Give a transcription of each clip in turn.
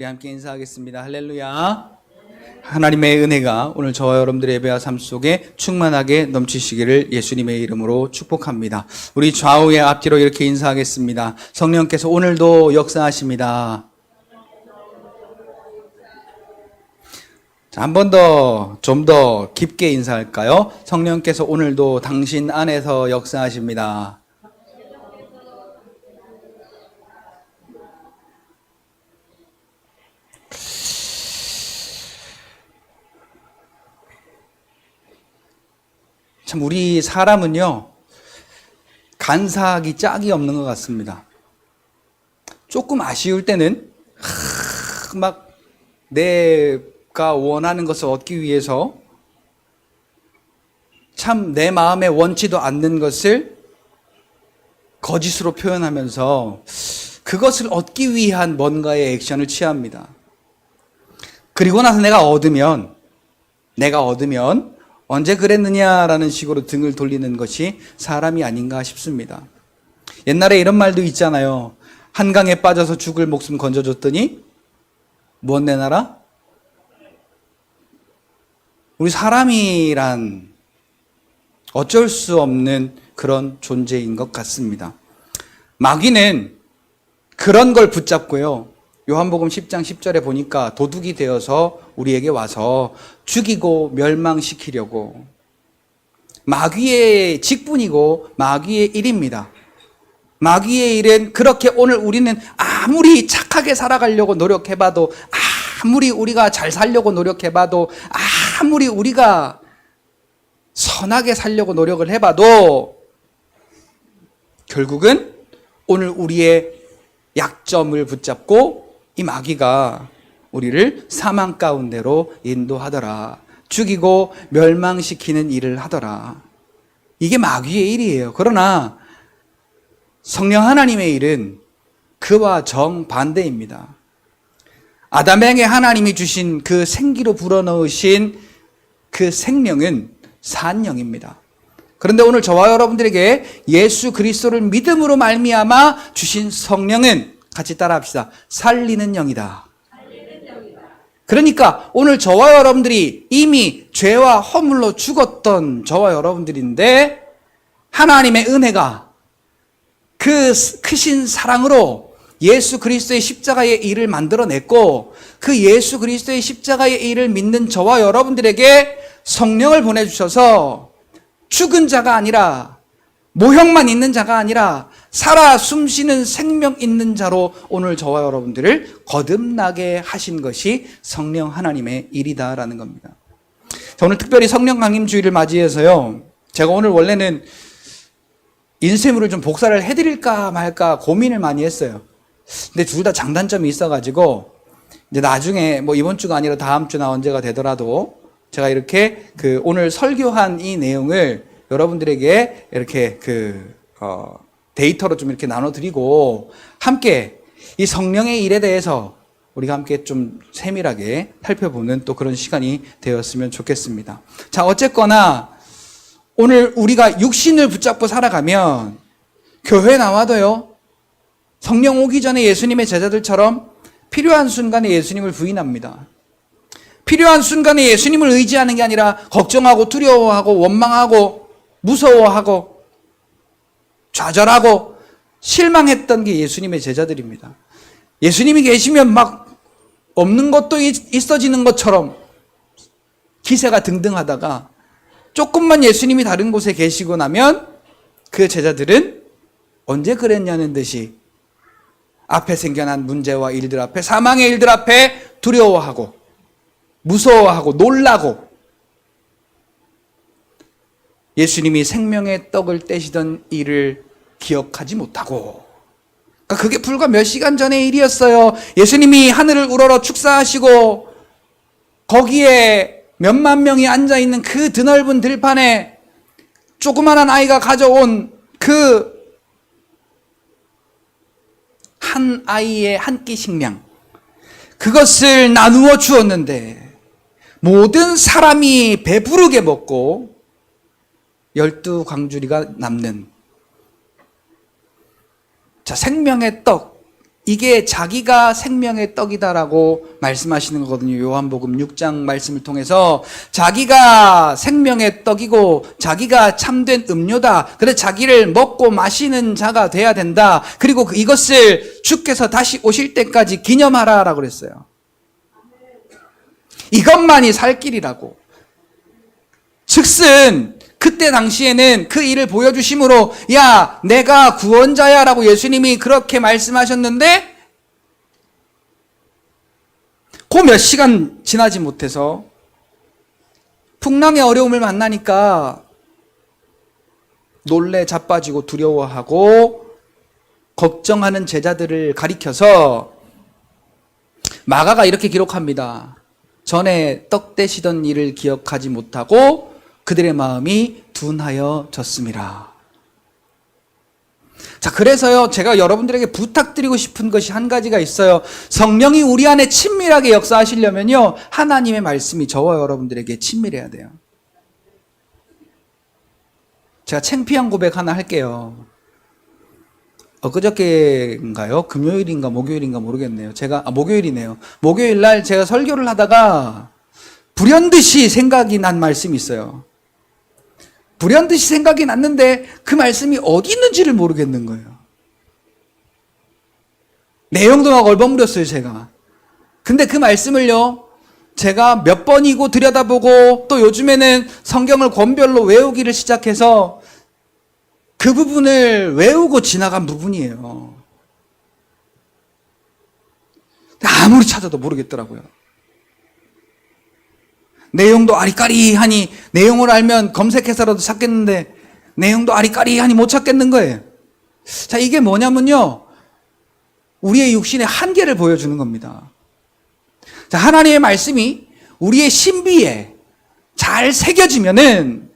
우리 함께 인사하겠습니다. 할렐루야. 하나님의 은혜가 오늘 저와 여러분들의 예배와 삶 속에 충만하게 넘치시기를 예수님의 이름으로 축복합니다. 우리 좌우의 앞뒤로 이렇게 인사하겠습니다. 성령께서 오늘도 역사하십니다. 자, 한 번 더, 좀 더 깊게 인사할까요? 성령께서 오늘도 당신 안에서 역사하십니다. 참 우리 사람은요, 간사하기 짝이 없는 것 같습니다. 조금 아쉬울 때는 막 내가 원하는 것을 얻기 위해서 참 내 마음에 원치도 않는 것을 거짓으로 표현하면서 그것을 얻기 위한 뭔가의 액션을 취합니다. 그리고 나서 내가 얻으면 언제 그랬느냐라는 식으로 등을 돌리는 것이 사람이 아닌가 싶습니다. 옛날에 이런 말도 있잖아요. 한강에 빠져서 죽을 목숨 건져줬더니 무엇 내놔라? 우리 사람이란 어쩔 수 없는 그런 존재인 것 같습니다. 마귀는 그런 걸 붙잡고요. 요한복음 10장 10절에 보니까 도둑이 되어서 우리에게 와서 죽이고 멸망시키려고, 마귀의 직분이고 마귀의 일입니다. 마귀의 일은 그렇게 오늘 우리는 아무리 착하게 살아가려고 노력해봐도, 아무리 우리가 잘 살려고 노력해봐도, 아무리 우리가 선하게 살려고 노력을 해봐도 결국은 오늘 우리의 약점을 붙잡고 이 마귀가 우리를 사망 가운데로 인도하더라. 죽이고 멸망시키는 일을 하더라. 이게 마귀의 일이에요. 그러나 성령 하나님의 일은 그와 정반대입니다. 아담에게 하나님이 주신 그 생기로 불어넣으신 그 생명은 산영입니다. 그런데 오늘 저와 여러분들에게 예수 그리스도를 믿음으로 말미암아 주신 성령은, 같이 따라합시다, 살리는 영이다. 그러니까 오늘 저와 여러분들이 이미 죄와 허물로 죽었던 저와 여러분들인데, 하나님의 은혜가 그 크신 사랑으로 예수 그리스도의 십자가의 일을 만들어냈고, 그 예수 그리스도의 십자가의 일을 믿는 저와 여러분들에게 성령을 보내주셔서 죽은 자가 아니라, 모형만 있는 자가 아니라 살아 숨쉬는 생명 있는 자로 오늘 저와 여러분들을 거듭나게 하신 것이 성령 하나님의 일이다라는 겁니다. 오늘 특별히 성령 강림 주일을 맞이해서요, 제가 오늘 원래는 인쇄물을 좀 복사를 해드릴까 말까 고민을 많이 했어요. 근데 둘 다 장단점이 있어가지고 이제 나중에 뭐 이번 주가 아니라 다음 주나 언제가 되더라도 제가 이렇게 오늘 설교한 이 내용을 여러분들에게 이렇게 데이터로 좀 이렇게 나눠드리고, 함께 이 성령의 일에 대해서 우리가 함께 좀 세밀하게 살펴보는 또 그런 시간이 되었으면 좋겠습니다. 자, 어쨌거나 오늘 우리가 육신을 붙잡고 살아가면 교회 나와도요, 성령 오기 전에 예수님의 제자들처럼 필요한 순간에 예수님을 부인합니다. 필요한 순간에 예수님을 의지하는 게 아니라 걱정하고 두려워하고 원망하고 무서워하고 좌절하고 실망했던 게 예수님의 제자들입니다. 예수님이 계시면 막 없는 것도 있어지는 것처럼 기세가 등등하다가 조금만 예수님이 다른 곳에 계시고 나면 그 제자들은 언제 그랬냐는 듯이 앞에 생겨난 문제와 일들 앞에, 사망의 일들 앞에 두려워하고 무서워하고 놀라고, 예수님이 생명의 떡을 떼시던 일을 기억하지 못하고, 그러니까 그게 불과 몇 시간 전의 일이었어요. 예수님이 하늘을 우러러 축사하시고 거기에 몇만 명이 앉아있는 그 드넓은 들판에 조그마한 아이가 가져온 그 한 아이의 한 끼 식량, 그것을 나누어 주었는데 모든 사람이 배부르게 먹고 12광주리가 남는, 자, 생명의 떡, 이게 자기가 생명의 떡이다라고 말씀하시는 거거든요. 요한복음 6장 말씀을 통해서 자기가 생명의 떡이고 자기가 참된 음료다. 그래서 자기를 먹고 마시는 자가 돼야 된다. 그리고 이것을 주께서 다시 오실 때까지 기념하라라고 그랬어요. 이것만이 살 길이라고. 즉슨 그때 당시에는 그 일을 보여주심으로 야 내가 구원자야 라고 예수님이 그렇게 말씀하셨는데 그 몇 시간 지나지 못해서 풍랑의 어려움을 만나니까 놀래 자빠지고 두려워하고 걱정하는 제자들을 가리켜서 마가가 이렇게 기록합니다. 전에 떡 떼시던 일을 기억하지 못하고 그들의 마음이 둔하여졌습니다. 자, 그래서요, 제가 여러분들에게 부탁드리고 싶은 것이 한 가지가 있어요. 성령이 우리 안에 친밀하게 역사하시려면요, 하나님의 말씀이 저와 여러분들에게 친밀해야 돼요. 제가 창피한 고백 하나 할게요. 엊그저께인가요? 금요일인가 목요일인가 모르겠네요. 목요일이네요. 목요일 날 제가 설교를 하다가 불현듯이 생각이 난 말씀이 있어요. 불현듯이 생각이 났는데 그 말씀이 어디 있는지를 모르겠는 거예요. 내용도 막 얼버무렸어요, 제가. 근데 그 말씀을요, 제가 몇 번이고 들여다보고 또 요즘에는 성경을 권별로 외우기를 시작해서 그 부분을 외우고 지나간 부분이에요. 아무리 찾아도 모르겠더라고요. 내용도 아리까리하니 내용을 알면 검색해서라도 찾겠는데 내용도 아리까리하니 못 찾겠는 거예요. 자, 이게 뭐냐면요, 우리의 육신의 한계를 보여주는 겁니다. 자, 하나님의 말씀이 우리의 신비에 잘 새겨지면은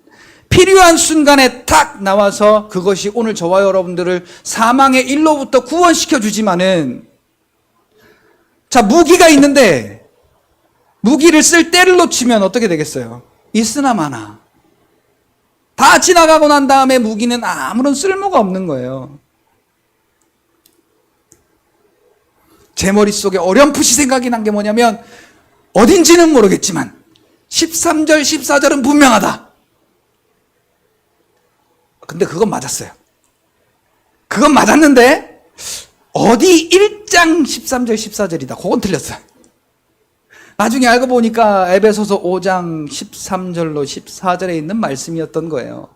필요한 순간에 탁 나와서 그것이 오늘 저와 여러분들을 사망의 일로부터 구원시켜 주지만은, 자, 무기가 있는데 무기를 쓸 때를 놓치면 어떻게 되겠어요? 있으나 마나. 다 지나가고 난 다음에 무기는 아무런 쓸모가 없는 거예요. 제 머릿속에 어렴풋이 생각이 난 게 뭐냐면, 어딘지는 모르겠지만 13절, 14절은 분명하다. 근데 그건 맞았어요. 그건 맞았는데 어디 1장 13절, 14절이다. 그건 틀렸어요. 나중에 알고 보니까 에베소서 5장 13절로 14절에 있는 말씀이었던 거예요.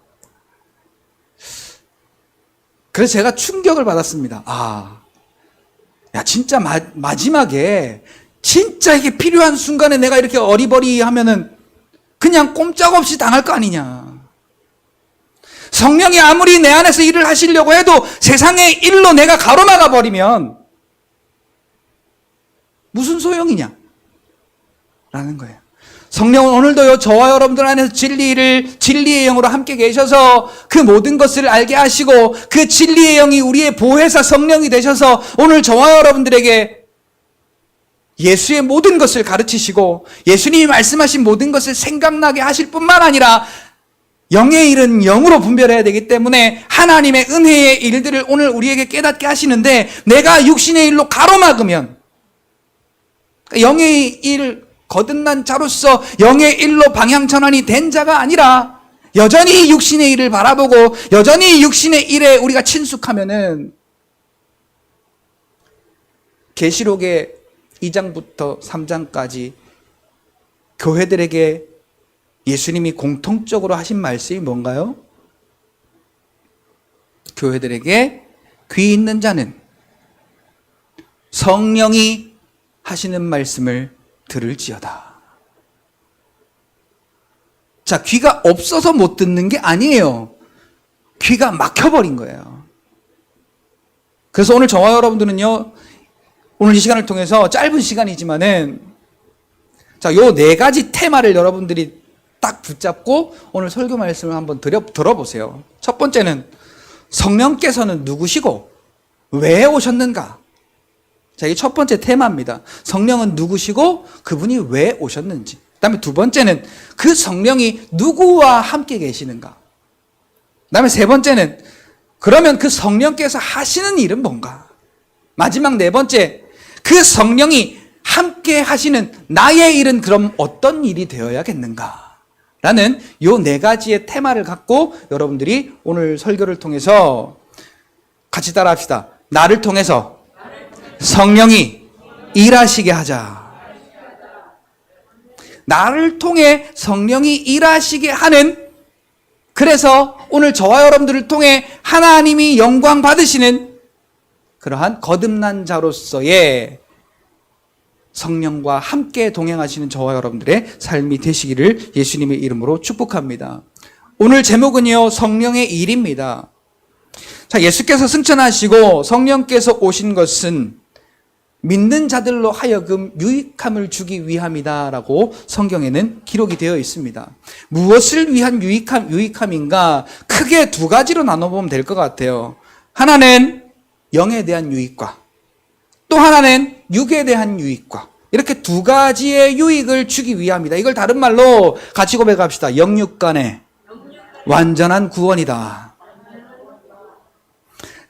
그래서 제가 충격을 받았습니다. 야, 진짜 마지막에 진짜 이게 필요한 순간에 내가 이렇게 어리버리 하면은 그냥 꼼짝없이 당할 거 아니냐. 성령이 아무리 내 안에서 일을 하시려고 해도 세상의 일로 내가 가로막아 버리면 무슨 소용이냐 라는 거예요. 성령은 오늘도요, 저와 여러분들 안에서 진리의 영으로 함께 계셔서 그 모든 것을 알게 하시고, 그 진리의 영이 우리의 보혜사 성령이 되셔서 오늘 저와 여러분들에게 예수의 모든 것을 가르치시고 예수님이 말씀하신 모든 것을 생각나게 하실 뿐만 아니라 영의 일은 영으로 분별해야 되기 때문에 하나님의 은혜의 일들을 오늘 우리에게 깨닫게 하시는데, 내가 육신의 일로 가로막으면, 영의 일 거듭난 자로서 영의 일로 방향 전환이 된 자가 아니라 여전히 육신의 일을 바라보고 여전히 육신의 일에 우리가 친숙하면은, 계시록의 2장부터 3장까지 교회들에게 예수님이 공통적으로 하신 말씀이 뭔가요? 교회들에게 귀 있는 자는 성령이 하시는 말씀을 들을지어다. 자, 귀가 없어서 못 듣는 게 아니에요. 귀가 막혀버린 거예요. 그래서 오늘 저와 여러분들은요, 오늘 이 시간을 통해서 짧은 시간이지만은, 자, 요 네 가지 테마를 여러분들이 딱 붙잡고 오늘 설교 말씀을 한번 들어보세요. 첫 번째는 성령께서는 누구시고 왜 오셨는가? 자, 이게 첫 번째 테마입니다. 성령은 누구시고 그분이 왜 오셨는지. 그 다음에 두 번째는 그 성령이 누구와 함께 계시는가? 그 다음에 세 번째는 그러면 그 성령께서 하시는 일은 뭔가? 마지막 네 번째, 그 성령이 함께 하시는 나의 일은 그럼 어떤 일이 되어야겠는가? 라는 요 네 가지의 테마를 갖고 여러분들이 오늘 설교를 통해서 같이 따라 합시다. 나를 통해서 성령이 일하시게 하자. 나를 통해 성령이 일하시게 하는, 그래서 오늘 저와 여러분들을 통해 하나님이 영광 받으시는 그러한 거듭난 자로서의 성령과 함께 동행하시는 저와 여러분들의 삶이 되시기를 예수님의 이름으로 축복합니다. 오늘 제목은요, 성령의 일입니다. 자, 예수께서 승천하시고 성령께서 오신 것은 믿는 자들로 하여금 유익함을 주기 위함이다라고 성경에는 기록이 되어 있습니다. 무엇을 위한 유익함인가? 크게 두 가지로 나눠보면 될 것 같아요. 하나는 영에 대한 유익과 또 하나는 육에 대한 유익과, 이렇게 두 가지의 유익을 주기 위함이다. 이걸 다른 말로 같이 고백합시다. 영육 간의 완전한 구원이다.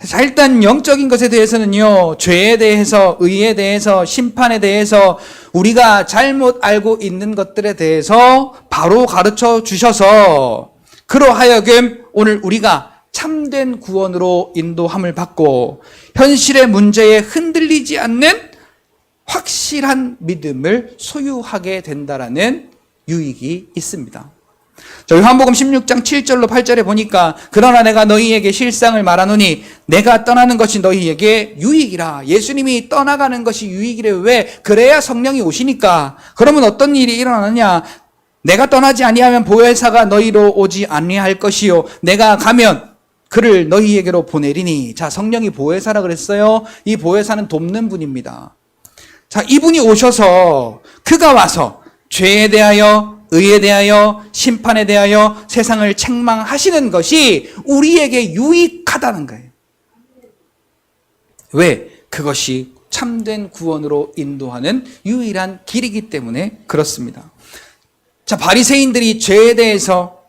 자, 일단 영적인 것에 대해서는요, 죄에 대해서, 의에 대해서, 심판에 대해서 우리가 잘못 알고 있는 것들에 대해서 바로 가르쳐 주셔서 그러하여금 오늘 우리가 참된 구원으로 인도함을 받고 현실의 문제에 흔들리지 않는 확실한 믿음을 소유하게 된다라는 유익이 있습니다. 자, 요한복음 16장 7절로 8절에 보니까 그러나 내가 너희에게 실상을 말하노니 내가 떠나는 것이 너희에게 유익이라. 예수님이 떠나가는 것이 유익이래. 왜? 그래야 성령이 오시니까. 그러면 어떤 일이 일어나느냐? 내가 떠나지 아니하면 보혜사가 너희로 오지 아니할 것이요 내가 가면 그를 너희에게로 보내리니. 자, 성령이 보혜사라 그랬어요. 이 보혜사는 돕는 분입니다. 자, 이분이 오셔서 그가 와서 죄에 대하여, 의에 대하여, 심판에 대하여 세상을 책망하시는 것이 우리에게 유익하다는 거예요. 왜? 그것이 참된 구원으로 인도하는 유일한 길이기 때문에 그렇습니다. 자, 바리새인들이 죄에 대해서,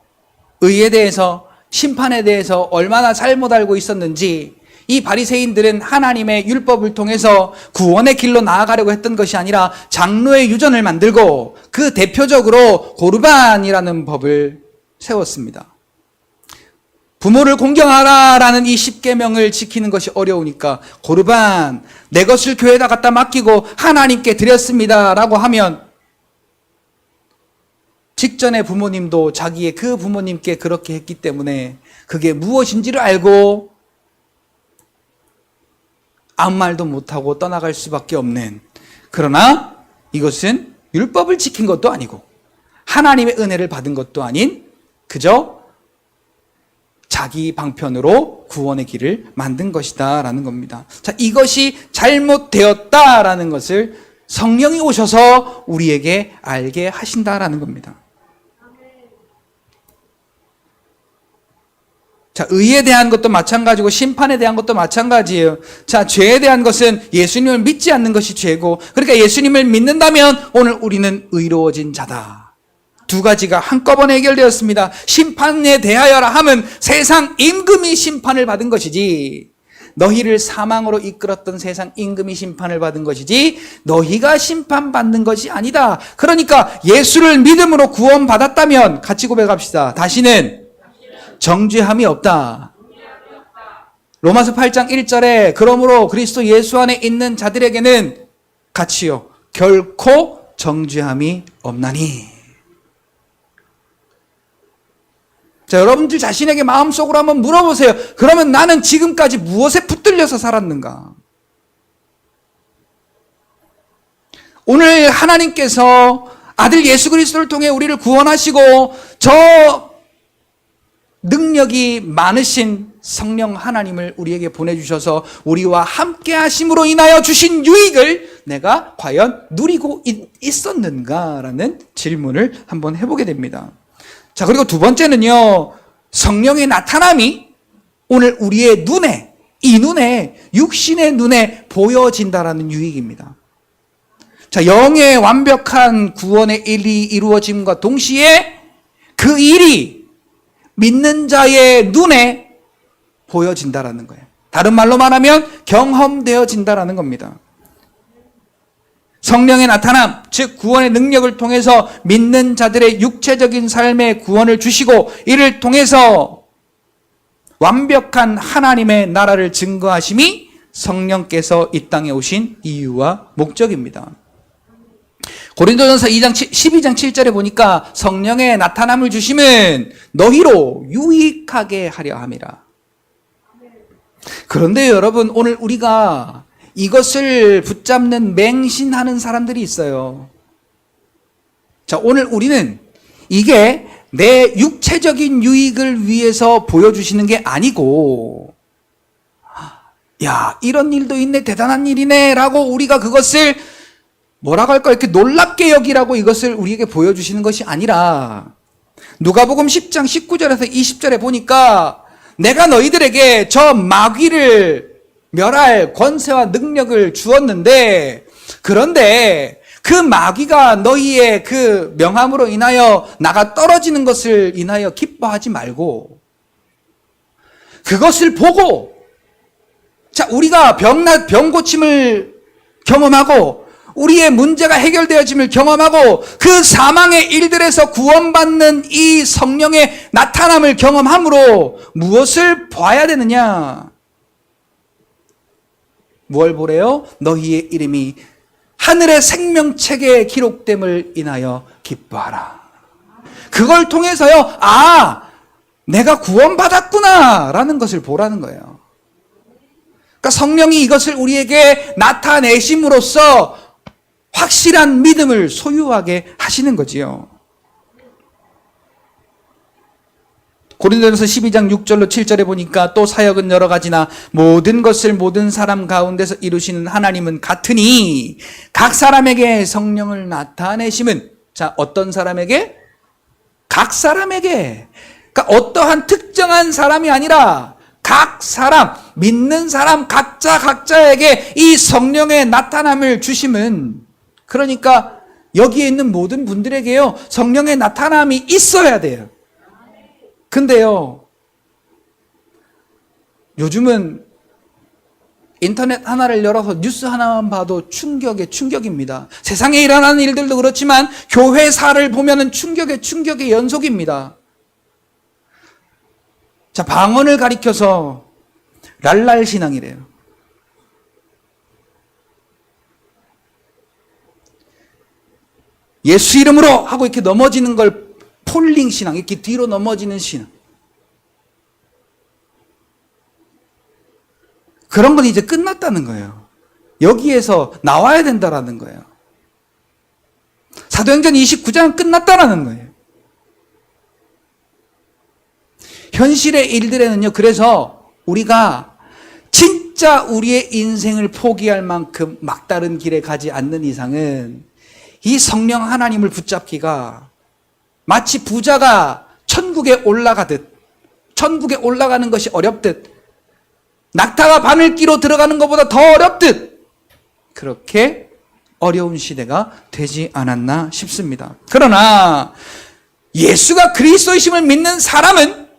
의에 대해서, 심판에 대해서 얼마나 잘못 알고 있었는지, 이 바리새인들은 하나님의 율법을 통해서 구원의 길로 나아가려고 했던 것이 아니라 장로의 유전을 만들고 그 대표적으로 고르반이라는 법을 세웠습니다. 부모를 공경하라라는 이 10계명을 지키는 것이 어려우니까 고르반, 내 것을 교회에다 갖다 맡기고 하나님께 드렸습니다라고 하면 직전의 부모님도 자기의 그 부모님께 그렇게 했기 때문에 그게 무엇인지를 알고 아무 말도 못하고 떠나갈 수밖에 없는, 그러나 이것은 율법을 지킨 것도 아니고 하나님의 은혜를 받은 것도 아닌 그저 자기 방편으로 구원의 길을 만든 것이다 라는 겁니다. 자, 이것이 잘못되었다라는 것을 성령이 오셔서 우리에게 알게 하신다라는 겁니다. 자, 의에 대한 것도 마찬가지고 심판에 대한 것도 마찬가지예요. 자, 죄에 대한 것은 예수님을 믿지 않는 것이 죄고, 그러니까 예수님을 믿는다면 오늘 우리는 의로워진 자다. 두 가지가 한꺼번에 해결되었습니다. 심판에 대하여라 하면 세상 임금이 심판을 받은 것이지, 너희를 사망으로 이끌었던 세상 임금이 심판을 받은 것이지 너희가 심판받는 것이 아니다. 그러니까 예수를 믿음으로 구원받았다면 같이 고백합시다. 다시는 정죄함이 없다. 로마서 8장 1절에 그러므로 그리스도 예수 안에 있는 자들에게는 같이요 결코 정죄함이 없나니. 자, 여러분들 자신에게 마음속으로 한번 물어보세요. 그러면 나는 지금까지 무엇에 붙들려서 살았는가? 오늘 하나님께서 아들 예수 그리스도를 통해 우리를 구원하시고 저 능력이 많으신 성령 하나님을 우리에게 보내주셔서 우리와 함께 하심으로 인하여 주신 유익을 내가 과연 누리고 있었는가라는 질문을 한번 해보게 됩니다. 자, 그리고 두 번째는요, 성령의 나타남이 오늘 우리의 눈에, 이 눈에, 육신의 눈에 보여진다라는 유익입니다. 자, 영의 완벽한 구원의 일이 이루어짐과 동시에 그 일이 믿는 자의 눈에 보여진다라는 거예요. 다른 말로 말하면 경험되어진다라는 겁니다. 성령의 나타남, 즉 구원의 능력을 통해서 믿는 자들의 육체적인 삶의 구원을 주시고 이를 통해서 완벽한 하나님의 나라를 증거하심이 성령께서 이 땅에 오신 이유와 목적입니다. 고린도전서 12장 7절에 보니까 성령의 나타남을 주심은 너희로 유익하게 하려 함이라. 그런데 여러분, 오늘 우리가 이것을 붙잡는 맹신하는 사람들이 있어요. 자, 오늘 우리는 이게 내 육체적인 유익을 위해서 보여주시는 게 아니고, 야, 이런 일도 있네, 대단한 일이네 라고 우리가 그것을 뭐라고 할까, 이렇게 놀랍게 여기라고 이것을 우리에게 보여주시는 것이 아니라, 누가복음 10장 19절에서 20절에 보니까 내가 너희들에게 저 마귀를 멸할 권세와 능력을 주었는데, 그런데 그 마귀가 너희의 그 명함으로 인하여 나가 떨어지는 것을 인하여 기뻐하지 말고, 그것을 보고, 자, 우리가 병 고침을 경험하고 우리의 문제가 해결되어짐을 경험하고 그 사망의 일들에서 구원받는 이 성령의 나타남을 경험함으로 무엇을 봐야 되느냐? 뭘 보래요? 너희의 이름이 하늘의 생명책에 기록됨을 인하여 기뻐하라. 그걸 통해서요, 아, 내가 구원받았구나 라는 것을 보라는 거예요. 그러니까 성령이 이것을 우리에게 나타내심으로써 확실한 믿음을 소유하게 하시는 거지요. 고린도전서 12장 6절로 7절에 보니까 또 사역은 여러 가지나 모든 것을 모든 사람 가운데서 이루시는 하나님은 같으니 각 사람에게 성령을 나타내심은, 자, 어떤 사람에게? 각 사람에게. 그러니까 어떠한 특정한 사람이 아니라 각 사람, 믿는 사람 각자에게 이 성령의 나타남을 주심은, 그러니까 여기에 있는 모든 분들에게요, 성령의 나타남이 있어야 돼요. 근데요, 요즘은 인터넷 하나를 열어서 뉴스 하나만 봐도 충격입니다. 세상에 일어나는 일들도 그렇지만 교회사를 보면은 충격의 연속입니다. 자, 방언을 가리켜서 랄랄 신앙이래요. 예수 이름으로 하고 이렇게 넘어지는 걸 폴링 신앙, 이렇게 뒤로 넘어지는 신앙. 그런 건 이제 끝났다는 거예요. 여기에서 나와야 된다라는 거예요. 사도행전 29장은 끝났다라는 거예요. 현실의 일들에는요, 그래서 우리가 진짜 우리의 인생을 포기할 만큼 막다른 길에 가지 않는 이상은 이 성령 하나님을 붙잡기가 마치 부자가 천국에 올라가듯, 천국에 올라가는 것이 어렵듯, 낙타가 바늘기로 들어가는 것보다 더 어렵듯, 그렇게 어려운 시대가 되지 않았나 싶습니다. 그러나 예수가 그리스도이심을 믿는 사람은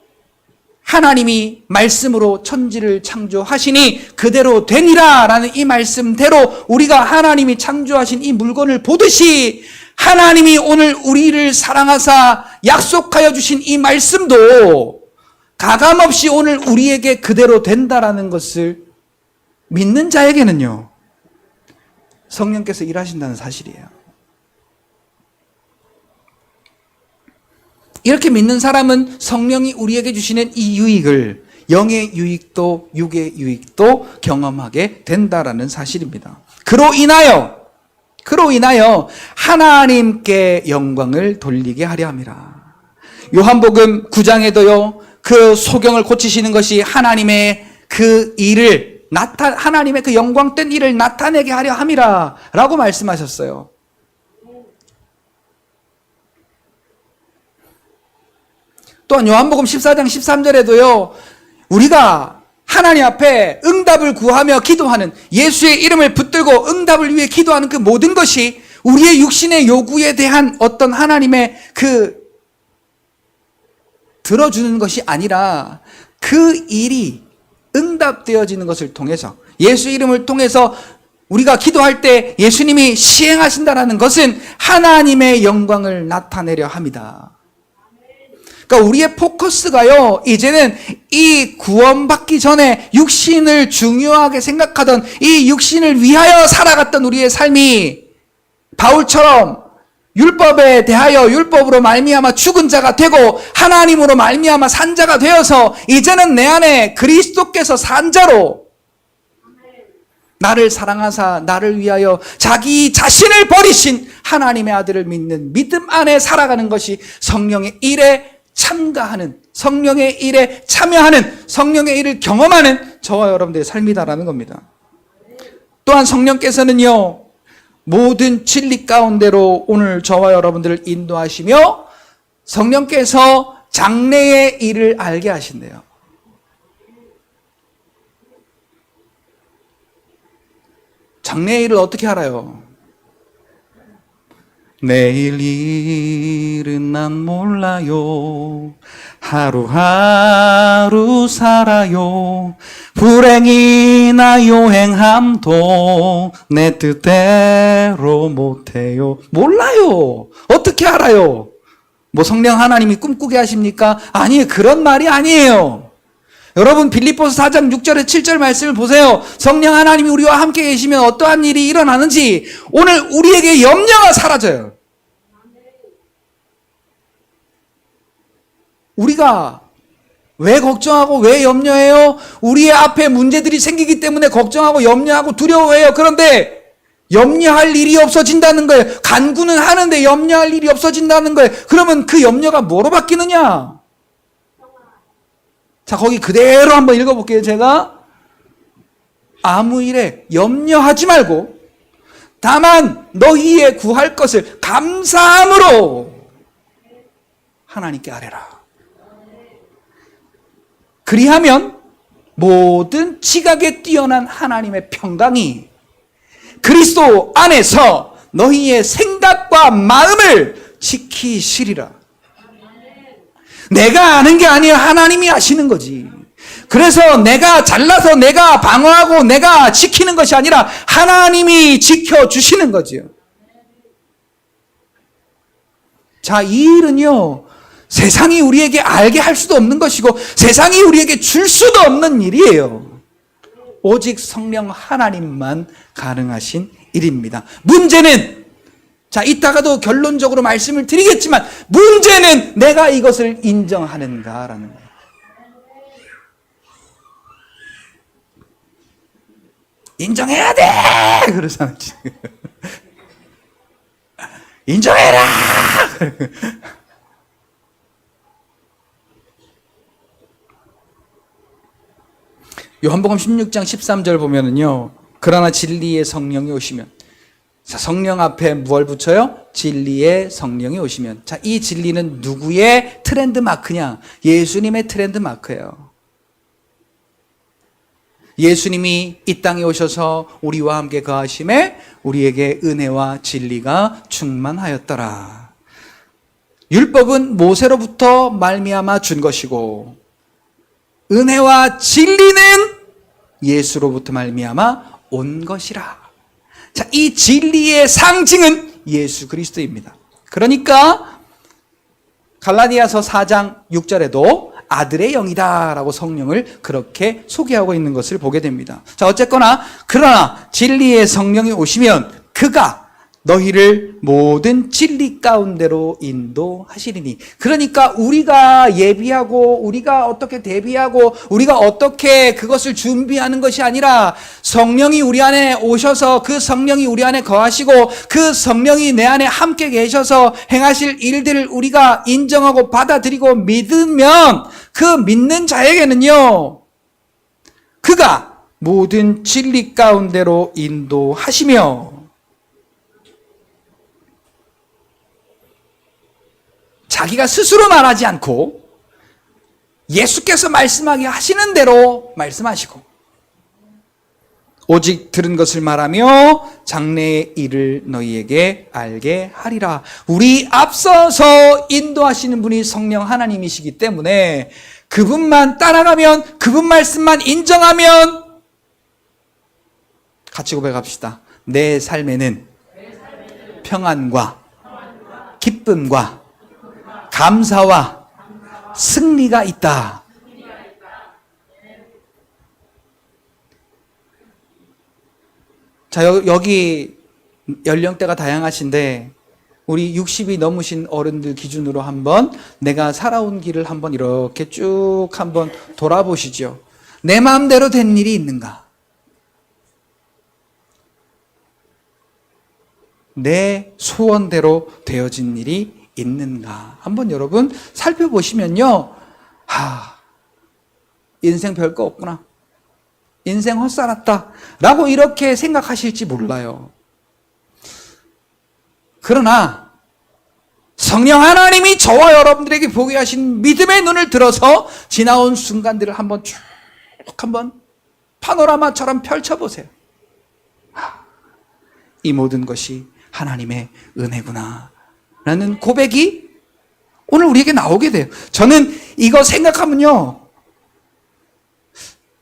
하나님이 말씀으로 천지를 창조하시니 그대로 되니라 라는 이 말씀대로 우리가 하나님이 창조하신 이 물건을 보듯이 하나님이 오늘 우리를 사랑하사 약속하여 주신 이 말씀도 가감없이 오늘 우리에게 그대로 된다라는 것을 믿는 자에게는요, 성령께서 일하신다는 사실이에요. 이렇게 믿는 사람은 성령이 우리에게 주시는 이 유익을, 영의 유익도 육의 유익도 경험하게 된다라는 사실입니다. 그로 인하여 하나님께 영광을 돌리게 하려 함이라. 요한복음 9장에도요, 그 소경을 고치시는 것이 하나님의 그 일을 하나님의 그 영광된 일을 나타내게 하려 함이라 라고 말씀하셨어요. 또한 요한복음 14장 13절에도요, 우리가 하나님 앞에 응답을 구하며 기도하는, 예수의 이름을 붙들고 응답을 위해 기도하는 그 모든 것이 우리의 육신의 요구에 대한 어떤 하나님의 그 들어주는 것이 아니라 그 일이 응답되어지는 것을 통해서, 예수 이름을 통해서 우리가 기도할 때 예수님이 시행하신다는 것은 하나님의 영광을 나타내려 합니다. 그러니까 우리의 포커스가요, 이제는 이 구원받기 전에 육신을 중요하게 생각하던, 이 육신을 위하여 살아갔던 우리의 삶이 바울처럼 율법에 대하여 율법으로 말미암아 죽은 자가 되고 하나님으로 말미암아 산 자가 되어서 이제는 내 안에 그리스도께서 산 자로 나를 사랑하사 나를 위하여 자기 자신을 버리신 하나님의 아들을 믿는 믿음 안에 살아가는 것이 성령의 일에 참가하는, 성령의 일에 참여하는, 성령의 일을 경험하는 저와 여러분들의 삶이다라는 겁니다. 또한 성령께서는요, 모든 진리 가운데로 오늘 저와 여러분들을 인도하시며 성령께서 장래의 일을 알게 하신대요. 장래의 일을 어떻게 알아요? 내일 일은 난 몰라요. 하루하루 살아요. 불행이나 요행함도 내 뜻대로 못해요. 몰라요. 어떻게 알아요? 뭐 성령 하나님이 꿈꾸게 하십니까? 아니, 그런 말이 아니에요. 여러분, 빌립보서 4장 6절에 7절 말씀을 보세요. 성령 하나님이 우리와 함께 계시면 어떠한 일이 일어나는지 오늘 우리에게 염려가 사라져요. 우리가 왜 걱정하고 왜 염려해요? 우리의 앞에 문제들이 생기기 때문에 걱정하고 염려하고 두려워해요. 그런데 염려할 일이 없어진다는 거예요. 간구는 하는데 염려할 일이 없어진다는 거예요. 그러면 그 염려가 뭐로 바뀌느냐? 자, 거기 그대로 한번 읽어볼게요. 제가 아무 일에 염려하지 말고 다만 너희의 구할 것을 감사함으로 하나님께 아뢰라. 그리하면 모든 지각에 뛰어난 하나님의 평강이 그리스도 안에서 너희의 생각과 마음을 지키시리라. 내가 아는 게 아니라 하나님이 아시는 거지. 그래서 내가 잘나서 내가 방어하고 내가 지키는 것이 아니라 하나님이 지켜주시는 거지요. 자, 이 일은요, 세상이 우리에게 알게 할 수도 없는 것이고 세상이 우리에게 줄 수도 없는 일이에요. 오직 성령 하나님만 가능하신 일입니다. 문제는, 자, 이따가도 결론적으로 말씀을 드리겠지만 문제는 내가 이것을 인정하는가라는 거예요. 인정해야 돼! 그러잖아요. 인정해라! 요한복음 16장 13절 보면은요, 그러나 진리의 성령이 오시면, 자, 성령 앞에 무엇을 붙여요? 진리의 성령이 오시면. 자, 이 진리는 누구의 트렌드 마크냐? 예수님의 트렌드 마크예요. 예수님이 이 땅에 오셔서 우리와 함께 거하심에 우리에게 은혜와 진리가 충만하였더라. 율법은 모세로부터 말미암아 준 것이고 은혜와 진리는 예수로부터 말미암아 온 것이라. 자, 이 진리의 상징은 예수 그리스도입니다. 그러니까 갈라디아서 4장 6절에도 아들의 영이다 라고 성령을 그렇게 소개하고 있는 것을 보게 됩니다. 자, 어쨌거나 그러나 진리의 성령이 오시면 그가 너희를 모든 진리 가운데로 인도하시리니. 그러니까 우리가 예비하고 우리가 어떻게 대비하고 우리가 어떻게 그것을 준비하는 것이 아니라 성령이 우리 안에 오셔서 그 성령이 우리 안에 거하시고 그 성령이 내 안에 함께 계셔서 행하실 일들을 우리가 인정하고 받아들이고 믿으면 그 믿는 자에게는요, 그가 모든 진리 가운데로 인도하시며 자기가 스스로 말하지 않고 예수께서 말씀하게 하시는 대로 말씀하시고 오직 들은 것을 말하며 장래의 일을 너희에게 알게 하리라. 우리 앞서서 인도하시는 분이 성령 하나님이시기 때문에 그분만 따라가면, 그분 말씀만 인정하면 같이 고백합시다. 내 삶에는 평안과 기쁨과 감사와 승리가 있다. 자, 여기 연령대가 다양하신데 우리 60이 넘으신 어른들 기준으로 한번 내가 살아온 길을 한번 이렇게 쭉 한번 돌아보시죠. 내 마음대로 된 일이 있는가? 내 소원대로 되어진 일이 있는가? 한번 여러분 살펴보시면요. 인생 별거 없구나. 인생 헛살았다. 라고 이렇게 생각하실지 몰라요. 그러나 성령 하나님이 저와 여러분들에게 보게 하신 믿음의 눈을 들어서 지나온 순간들을 한번 쭉 한번 파노라마처럼 펼쳐보세요. 이 모든 것이 하나님의 은혜구나 라는 고백이 오늘 우리에게 나오게 돼요. 저는 이거 생각하면요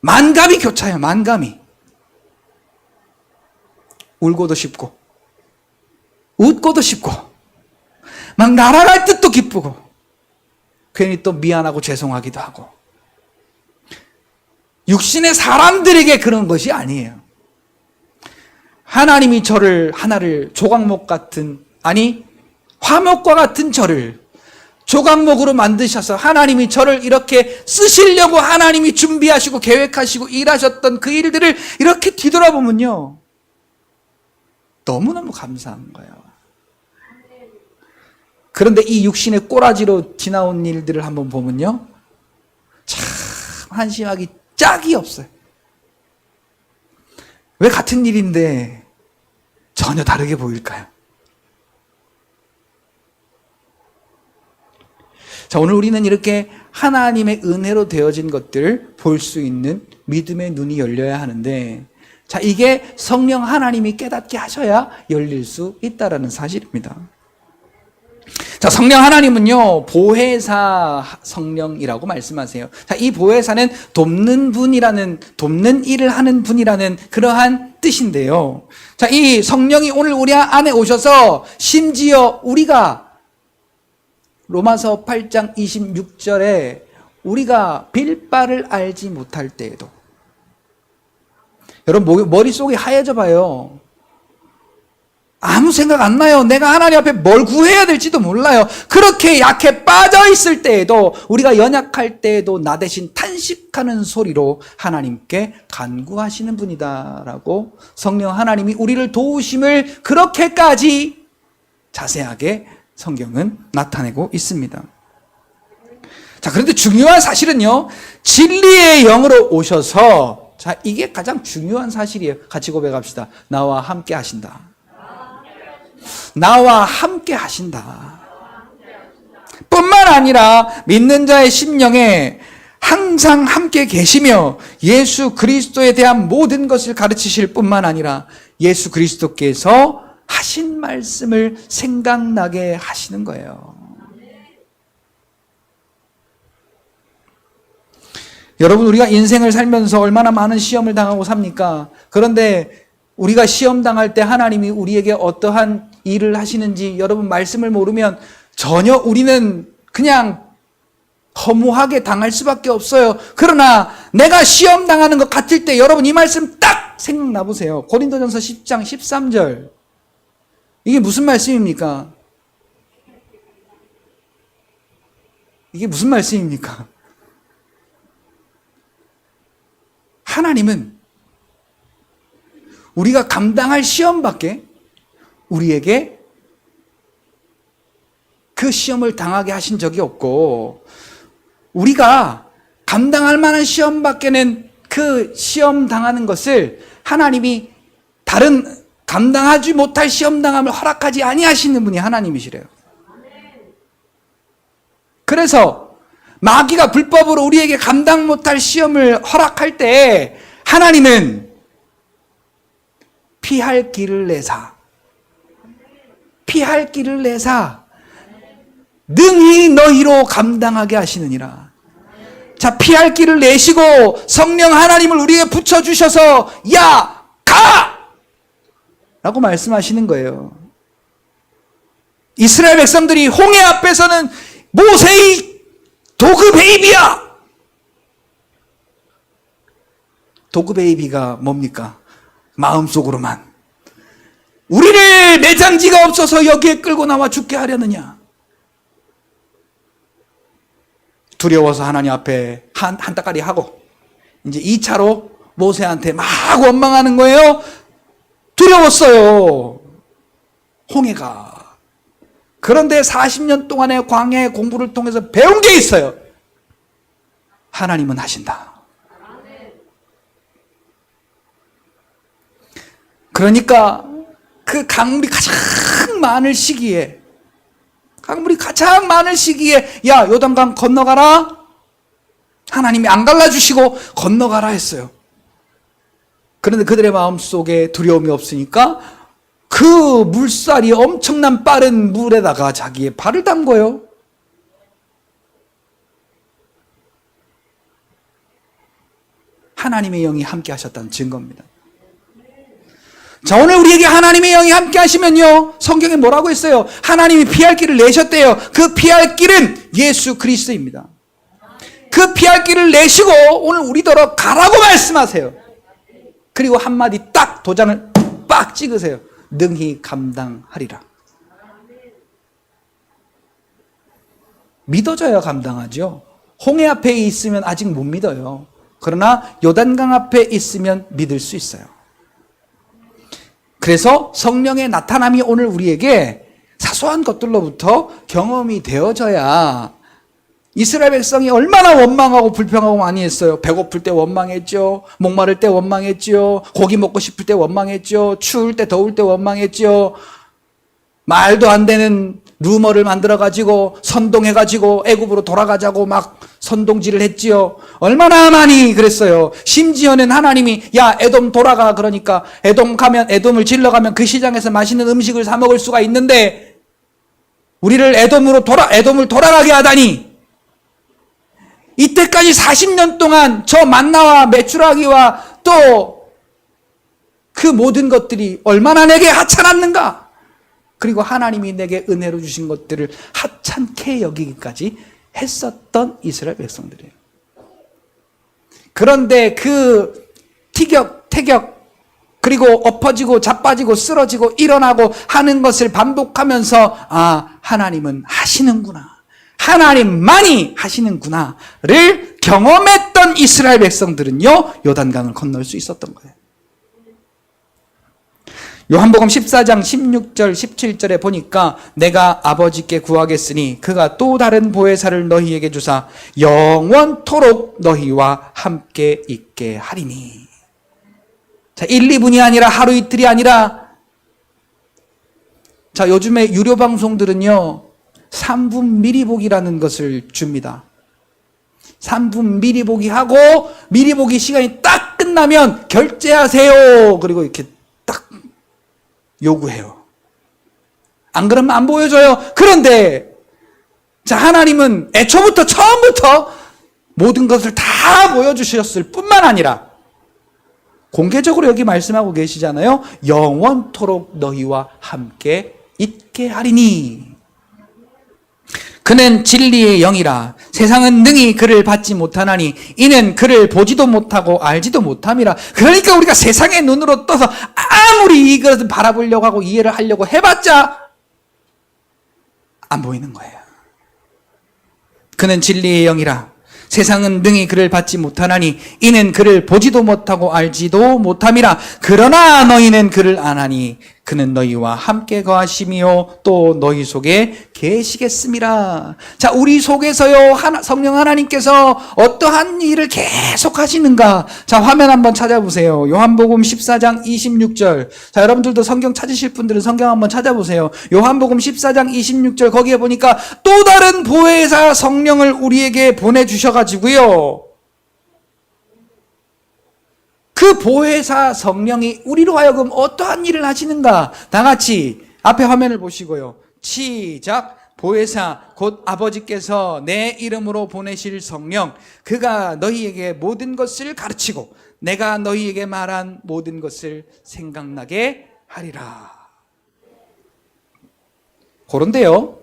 만감이 교차해요. 만감이. 울고도 싶고 웃고도 싶고 막 날아갈 듯도 기쁘고 괜히 또 미안하고 죄송하기도 하고. 육신의 사람들에게 그런 것이 아니에요. 하나님이 저를 하나를 조각목 같은, 아니 화목과 같은 저를 조각목으로 만드셔서 하나님이 저를 이렇게 쓰시려고 하나님이 준비하시고 계획하시고 일하셨던 그 일들을 이렇게 뒤돌아보면요 너무너무 감사한 거예요. 그런데 이 육신의 꼬라지로 지나온 일들을 한번 보면요 참 한심하기 짝이 없어요. 왜 같은 일인데 전혀 다르게 보일까요? 자, 오늘 우리는 이렇게 하나님의 은혜로 되어진 것들을 볼 수 있는 믿음의 눈이 열려야 하는데, 자, 이게 성령 하나님이 깨닫게 하셔야 열릴 수 있다라는 사실입니다. 자, 성령 하나님은요, 보혜사 성령이라고 말씀하세요. 자, 이 보혜사는 돕는 분이라는, 돕는 일을 하는 분이라는 그러한 뜻인데요. 자, 이 성령이 오늘 우리 안에 오셔서 심지어 우리가 로마서 8장 26절에 우리가 빌바를 알지 못할 때에도, 여러분 머릿속이 하얘져 봐요. 아무 생각 안 나요. 내가 하나님 앞에 뭘 구해야 될지도 몰라요. 그렇게 약해 빠져 있을 때에도, 우리가 연약할 때에도 나 대신 탄식하는 소리로 하나님께 간구하시는 분이다라고 성령 하나님이 우리를 도우심을 그렇게까지 자세하게 성경은 나타내고 있습니다. 자, 그런데 중요한 사실은요, 진리의 영으로 오셔서, 자, 이게 가장 중요한 사실이에요. 같이 고백합시다. 나와 함께 하신다. 나와 함께 하신다. 뿐만 아니라 믿는 자의 심령에 항상 함께 계시며 예수 그리스도에 대한 모든 것을 가르치실 뿐만 아니라 예수 그리스도께서 하신 말씀을 생각나게 하시는 거예요. 여러분, 우리가 인생을 살면서 얼마나 많은 시험을 당하고 삽니까? 그런데 우리가 시험 당할 때 하나님이 우리에게 어떠한 일을 하시는지 여러분 말씀을 모르면 전혀 우리는 그냥 허무하게 당할 수밖에 없어요. 그러나 내가 시험 당하는 것 같을 때 여러분 이 말씀 딱 생각나 보세요. 고린도전서 10장 13절. 이게 무슨 말씀입니까? 이게 무슨 말씀입니까? 하나님은 우리가 감당할 시험밖에 우리에게 그 시험을 당하게 하신 적이 없고, 우리가 감당할 만한 시험밖에는 그 시험 당하는 것을 하나님이 다른 감당하지 못할 시험 당함을 허락하지 아니하시는 분이 하나님이시래요. 그래서 마귀가 불법으로 우리에게 감당 못할 시험을 허락할 때 하나님은 피할 길을 내사 능히 너희로 감당하게 하시느니라. 자, 피할 길을 내시고 성령 하나님을 우리에게 붙여주셔서 야, 가! 라고 말씀하시는 거예요. 이스라엘 백성들이 홍해 앞에서는 모세의 도그 베이비야! 도그 베이비가 뭡니까? 마음속으로만. 우리를 매장지가 없어서 여기에 끌고 나와 죽게 하려느냐? 두려워서 하나님 앞에 한따까리 하고 이제 2차로 모세한테 막 원망하는 거예요. 두려웠어요. 홍해가. 그런데 40년 동안의 광야의 공부를 통해서 배운 게 있어요. 하나님은 하신다. 그러니까 그 강물이 가장 많을 시기에 야, 요단강 건너가라. 하나님이 안 갈라주시고 건너가라 했어요. 그런데 그들의 마음속에 두려움이 없으니까 그 물살이 엄청난 빠른 물에다가 자기의 발을 담궈요. 하나님의 영이 함께 하셨다는 증거입니다. 자, 오늘 우리에게 하나님의 영이 함께 하시면요, 성경에 뭐라고 했어요? 하나님이 피할 길을 내셨대요. 그 피할 길은 예수 그리스도입니다. 그 피할 길을 내시고 오늘 우리더러 가라고 말씀하세요. 그리고 한마디 딱 도장을 빡 찍으세요. 능히 감당하리라. 믿어져야 감당하죠. 홍해 앞에 있으면 아직 못 믿어요. 그러나 요단강 앞에 있으면 믿을 수 있어요. 그래서 성령의 나타남이 오늘 우리에게 사소한 것들로부터 경험이 되어져야, 이스라엘 백성이 얼마나 원망하고 불평하고 많이 했어요. 배고플 때 원망했죠. 목마를 때 원망했죠. 고기 먹고 싶을 때 원망했죠. 추울 때 더울 때 원망했죠. 말도 안 되는 루머를 만들어가지고 선동해가지고 애굽으로 돌아가자고 막 선동질을 했지요. 얼마나 많이 그랬어요. 심지어는 하나님이 야, 에돔 돌아가, 그러니까 에돔 가면, 에돔을 질러가면 그 시장에서 맛있는 음식을 사 먹을 수가 있는데 우리를 에돔을 돌아가게 하다니. 이때까지 40년 동안 저 만나와 메추라기와 또 그 모든 것들이 얼마나 내게 하찮았는가. 그리고 하나님이 내게 은혜로 주신 것들을 하찮게 여기기까지 했었던 이스라엘 백성들이에요. 그런데 그 티격태격, 그리고 엎어지고 자빠지고 쓰러지고 일어나고 하는 것을 반복하면서 아, 하나님은 하시는구나, 하나님만이 하시는구나를 경험했던 이스라엘 백성들은요, 요단강을 건널 수 있었던 거예요. 요한복음 14장 16절 17절에 보니까 내가 아버지께 구하겠으니 그가 또 다른 보혜사를 너희에게 주사 영원토록 너희와 함께 있게 하리니. 자, 1, 2분이 아니라 하루 이틀이 아니라, 자, 요즘에 유료 방송들은요 3분 미리 보기라는 것을 줍니다. 3분 미리 보기 하고 미리 보기 시간이 딱 끝나면 결제하세요. 그리고 이렇게 딱 요구해요. 안 그러면 안 보여줘요. 그런데 자, 하나님은 애초부터 처음부터 모든 것을 다 보여주셨을 뿐만 아니라 공개적으로 여기 말씀하고 계시잖아요. 영원토록 너희와 함께 있게 하리니. 그는 진리의 영이라 세상은 능히 그를 받지 못하나니 이는 그를 보지도 못하고 알지도 못함이라. 그러니까 우리가 세상의 눈으로 떠서 아무리 이것을 바라보려고 하고 이해를 하려고 해봤자 안 보이는 거예요. 그는 진리의 영이라 세상은 능히 그를 받지 못하나니 이는 그를 보지도 못하고 알지도 못함이라. 그러나 너희는 그를 아나니 그는 너희와 함께 거하시며 또 너희 속에 계시겠음이라. 자, 우리 속에서요 성령 하나님께서 어떠한 일을 계속 하시는가. 자, 화면 한번 찾아보세요. 요한복음 14장 26절. 자, 여러분들도 성경 찾으실 분들은 성경 한번 찾아보세요. 요한복음 14장 26절 거기에 보니까 또 다른 보혜사 성령을 우리에게 보내주셔가지고요, 그 보혜사 성령이 우리로 하여금 어떠한 일을 하시는가. 다 같이 앞에 화면을 보시고요. 시작. 보혜사 곧 아버지께서 내 이름으로 보내실 성령 그가 너희에게 모든 것을 가르치고 내가 너희에게 말한 모든 것을 생각나게 하리라. 그런데요,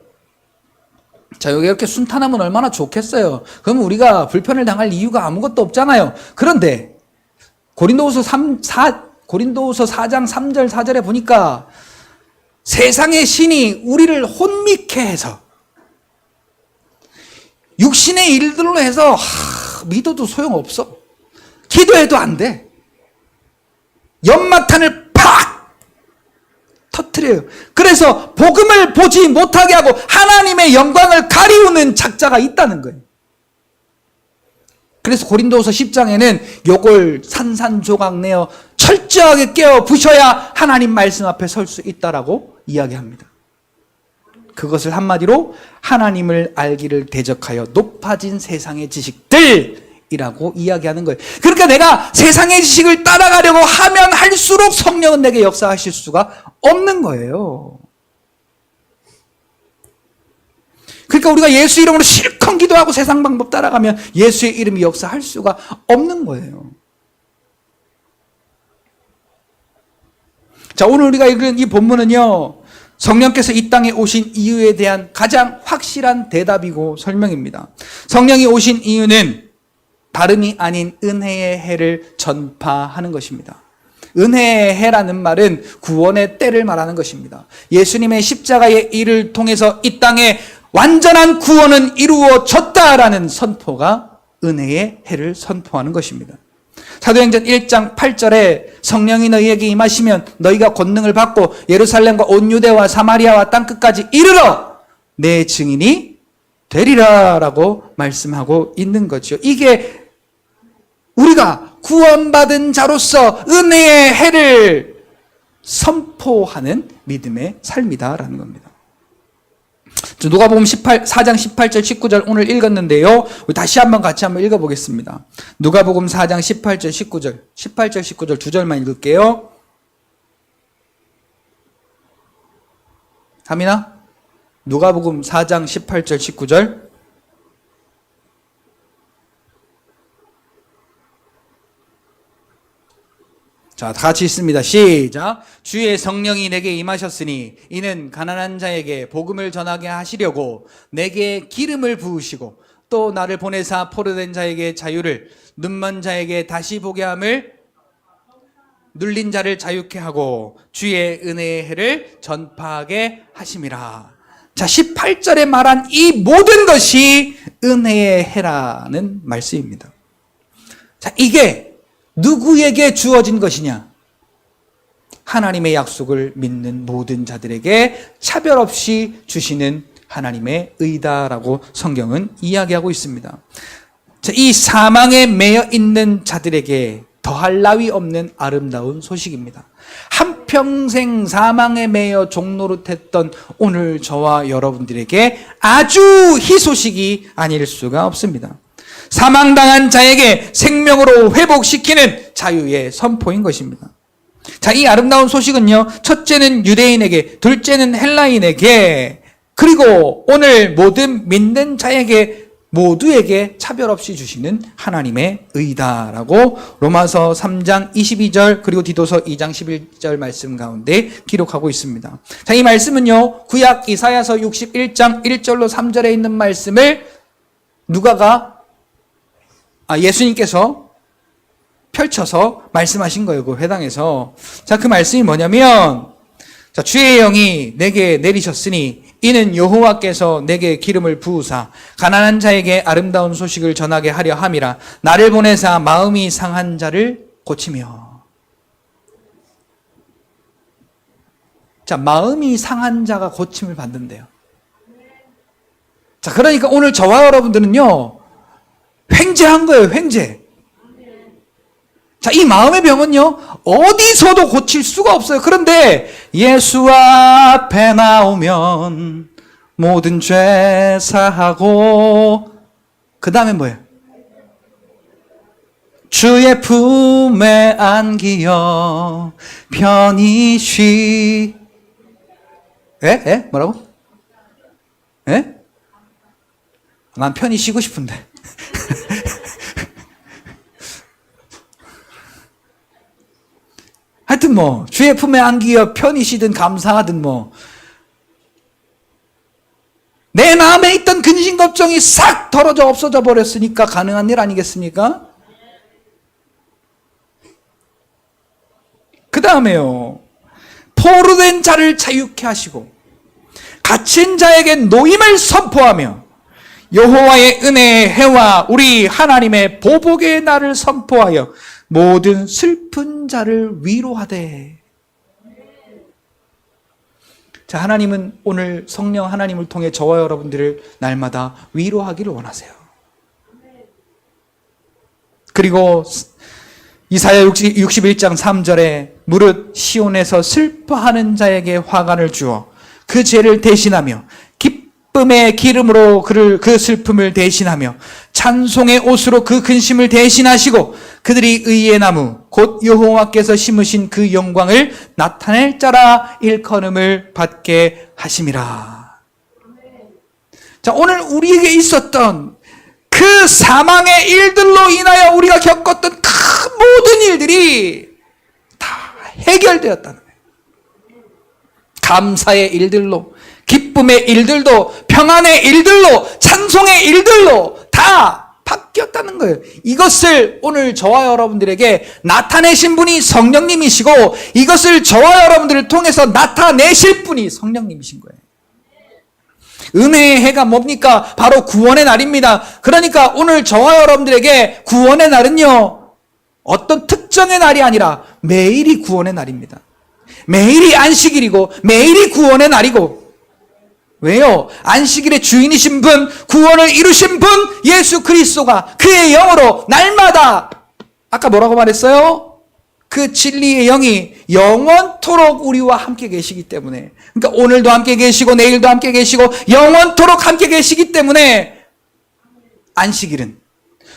자, 여기 이렇게 순탄하면 얼마나 좋겠어요. 그럼 우리가 불편을 당할 이유가 아무것도 없잖아요. 그런데 고린도후서 4장 3절 4절에 보니까 세상의 신이 우리를 혼미케 해서 육신의 일들로 해서 믿어도 소용없어. 기도해도 안 돼. 연막탄을 팍 터뜨려요. 그래서 복음을 보지 못하게 하고 하나님의 영광을 가리우는 작자가 있다는 거예요. 그래서 고린도후서 10장에는 요걸 산산조각 내어 철저하게 깨어 부셔야 하나님 말씀 앞에 설 수 있다라고 이야기합니다. 그것을 한마디로 하나님을 알기를 대적하여 높아진 세상의 지식들이라고 이야기하는 거예요. 그러니까 내가 세상의 지식을 따라가려고 하면 할수록 성령은 내게 역사하실 수가 없는 거예요. 그러니까 우리가 예수 이름으로 실컷 기도하고 세상 방법 따라가면 예수의 이름이 역사할 수가 없는 거예요. 자, 오늘 우리가 읽은 이 본문은요, 성령께서 이 땅에 오신 이유에 대한 가장 확실한 대답이고 설명입니다. 성령이 오신 이유는 다름이 아닌 은혜의 해를 전파하는 것입니다. 은혜의 해라는 말은 구원의 때를 말하는 것입니다. 예수님의 십자가의 일을 통해서 이 땅에 완전한 구원은 이루어졌다라는 선포가 은혜의 해를 선포하는 것입니다. 사도행전 1장 8절에 성령이 너희에게 임하시면 너희가 권능을 받고 예루살렘과 온 유대와 사마리아와 땅끝까지 이르러 내 증인이 되리라 라고 말씀하고 있는 거죠. 이게 우리가 구원받은 자로서 은혜의 해를 선포하는 믿음의 삶이다라는 겁니다. 누가복음 4장 18절 19절 오늘 읽었는데요, 다시 한번 같이 한번 읽어보겠습니다. 누가복음 4장 18절 19절 두 절만 읽을게요. 하민아, 누가복음 4장 18절 19절. 자, 다 같이 있습니다. 시작. 주의 성령이 내게 임하셨으니 이는 가난한 자에게 복음을 전하게 하시려고 내게 기름을 부으시고 또 나를 보내사 포로된 자에게 자유를, 눈먼 자에게 다시 보게 함을, 눌린 자를 자유케 하고 주의 은혜의 해를 전파하게 하심이라. 자, 18절에 말한 이 모든 것이 은혜의 해라는 말씀입니다. 자, 이게 누구에게 주어진 것이냐? 하나님의 약속을 믿는 모든 자들에게 차별 없이 주시는 하나님의 의다라고 성경은 이야기하고 있습니다. 자, 이 사망에 매여 있는 자들에게 더할 나위 없는 아름다운 소식입니다. 한평생 사망에 매여 종노릇했던 오늘 저와 여러분들에게 아주 희소식이 아닐 수가 없습니다. 사망당한 자에게 생명으로 회복시키는 자유의 선포인 것입니다. 자, 이 아름다운 소식은요, 첫째는 유대인에게, 둘째는 헬라인에게, 그리고 오늘 모든 믿는 자에게 모두에게 차별 없이 주시는 하나님의 의다라고 로마서 3장 22절 그리고 디도서 2장 11절 말씀 가운데 기록하고 있습니다. 자, 이 말씀은요, 구약 이사야서 61장 1절로 3절에 있는 말씀을 예수님께서 펼쳐서 말씀하신 거예요. 그 회당에서. 자, 그 말씀이 뭐냐면, 자, 주의 영이 내게 내리셨으니 이는 여호와께서 내게 기름을 부으사 가난한 자에게 아름다운 소식을 전하게 하려 함이라. 나를 보내사 마음이 상한 자를 고치며. 자, 마음이 상한 자가 고침을 받는데요. 자, 그러니까 오늘 저와 여러분들은요, 횡재한 거예요, 횡재. 자, 이 마음의 병은요, 어디서도 고칠 수가 없어요. 그런데 예수 앞에 나오면 모든 죄 사하고, 그 다음에 뭐예요? 주의 품에 안기어 편히 뭐라고? 예? 난 편히 쉬고 싶은데. 하여튼 뭐 주의 품에 안기어 편히 쉬든 감사하든 뭐 내 마음에 있던 근심 걱정이 싹 덜어져 없어져 버렸으니까 가능한 일 아니겠습니까? 그 다음에요, 포로된 자를 자유케 하시고 갇힌 자에게 노임을 선포하며 여호와의 은혜의 해와 우리 하나님의 보복의 날을 선포하여 모든 슬픈 자를 위로하되. 자, 하나님은 오늘 성령 하나님을 통해 저와 여러분들을 날마다 위로하기를 원하세요. 그리고 이사야 61장 3절에 무릇 시온에서 슬퍼하는 자에게 화관을 주어 그 죄를 대신하며 기쁨의 기름으로 그 슬픔을 대신하며 찬송의 옷으로 그 근심을 대신하시고 그들이 의의 나무 곧 여호와께서 심으신 그 영광을 나타낼 자라 일컬음을 받게 하심이라. 자, 오늘 우리에게 있었던 그 사망의 일들로 인하여 우리가 겪었던 그 모든 일들이 다 해결되었다는 거예요. 감사의 일들로, 기쁨의 일들도, 평안의 일들로, 찬송의 일들로 다 바뀌었다는 거예요. 이것을 오늘 저와 여러분들에게 나타내신 분이 성령님이시고 이것을 저와 여러분들을 통해서 나타내실 분이 성령님이신 거예요. 은혜의 해가 뭡니까? 바로 구원의 날입니다. 그러니까 오늘 저와 여러분들에게 구원의 날은요, 어떤 특정의 날이 아니라 매일이 구원의 날입니다. 매일이 안식일이고 매일이 구원의 날이고. 왜요? 안식일의 주인이신 분, 구원을 이루신 분 예수 그리스도가 그의 영으로 날마다, 아까 뭐라고 말했어요? 그 진리의 영이 영원토록 우리와 함께 계시기 때문에, 그러니까 오늘도 함께 계시고 내일도 함께 계시고 영원토록 함께 계시기 때문에 안식일은,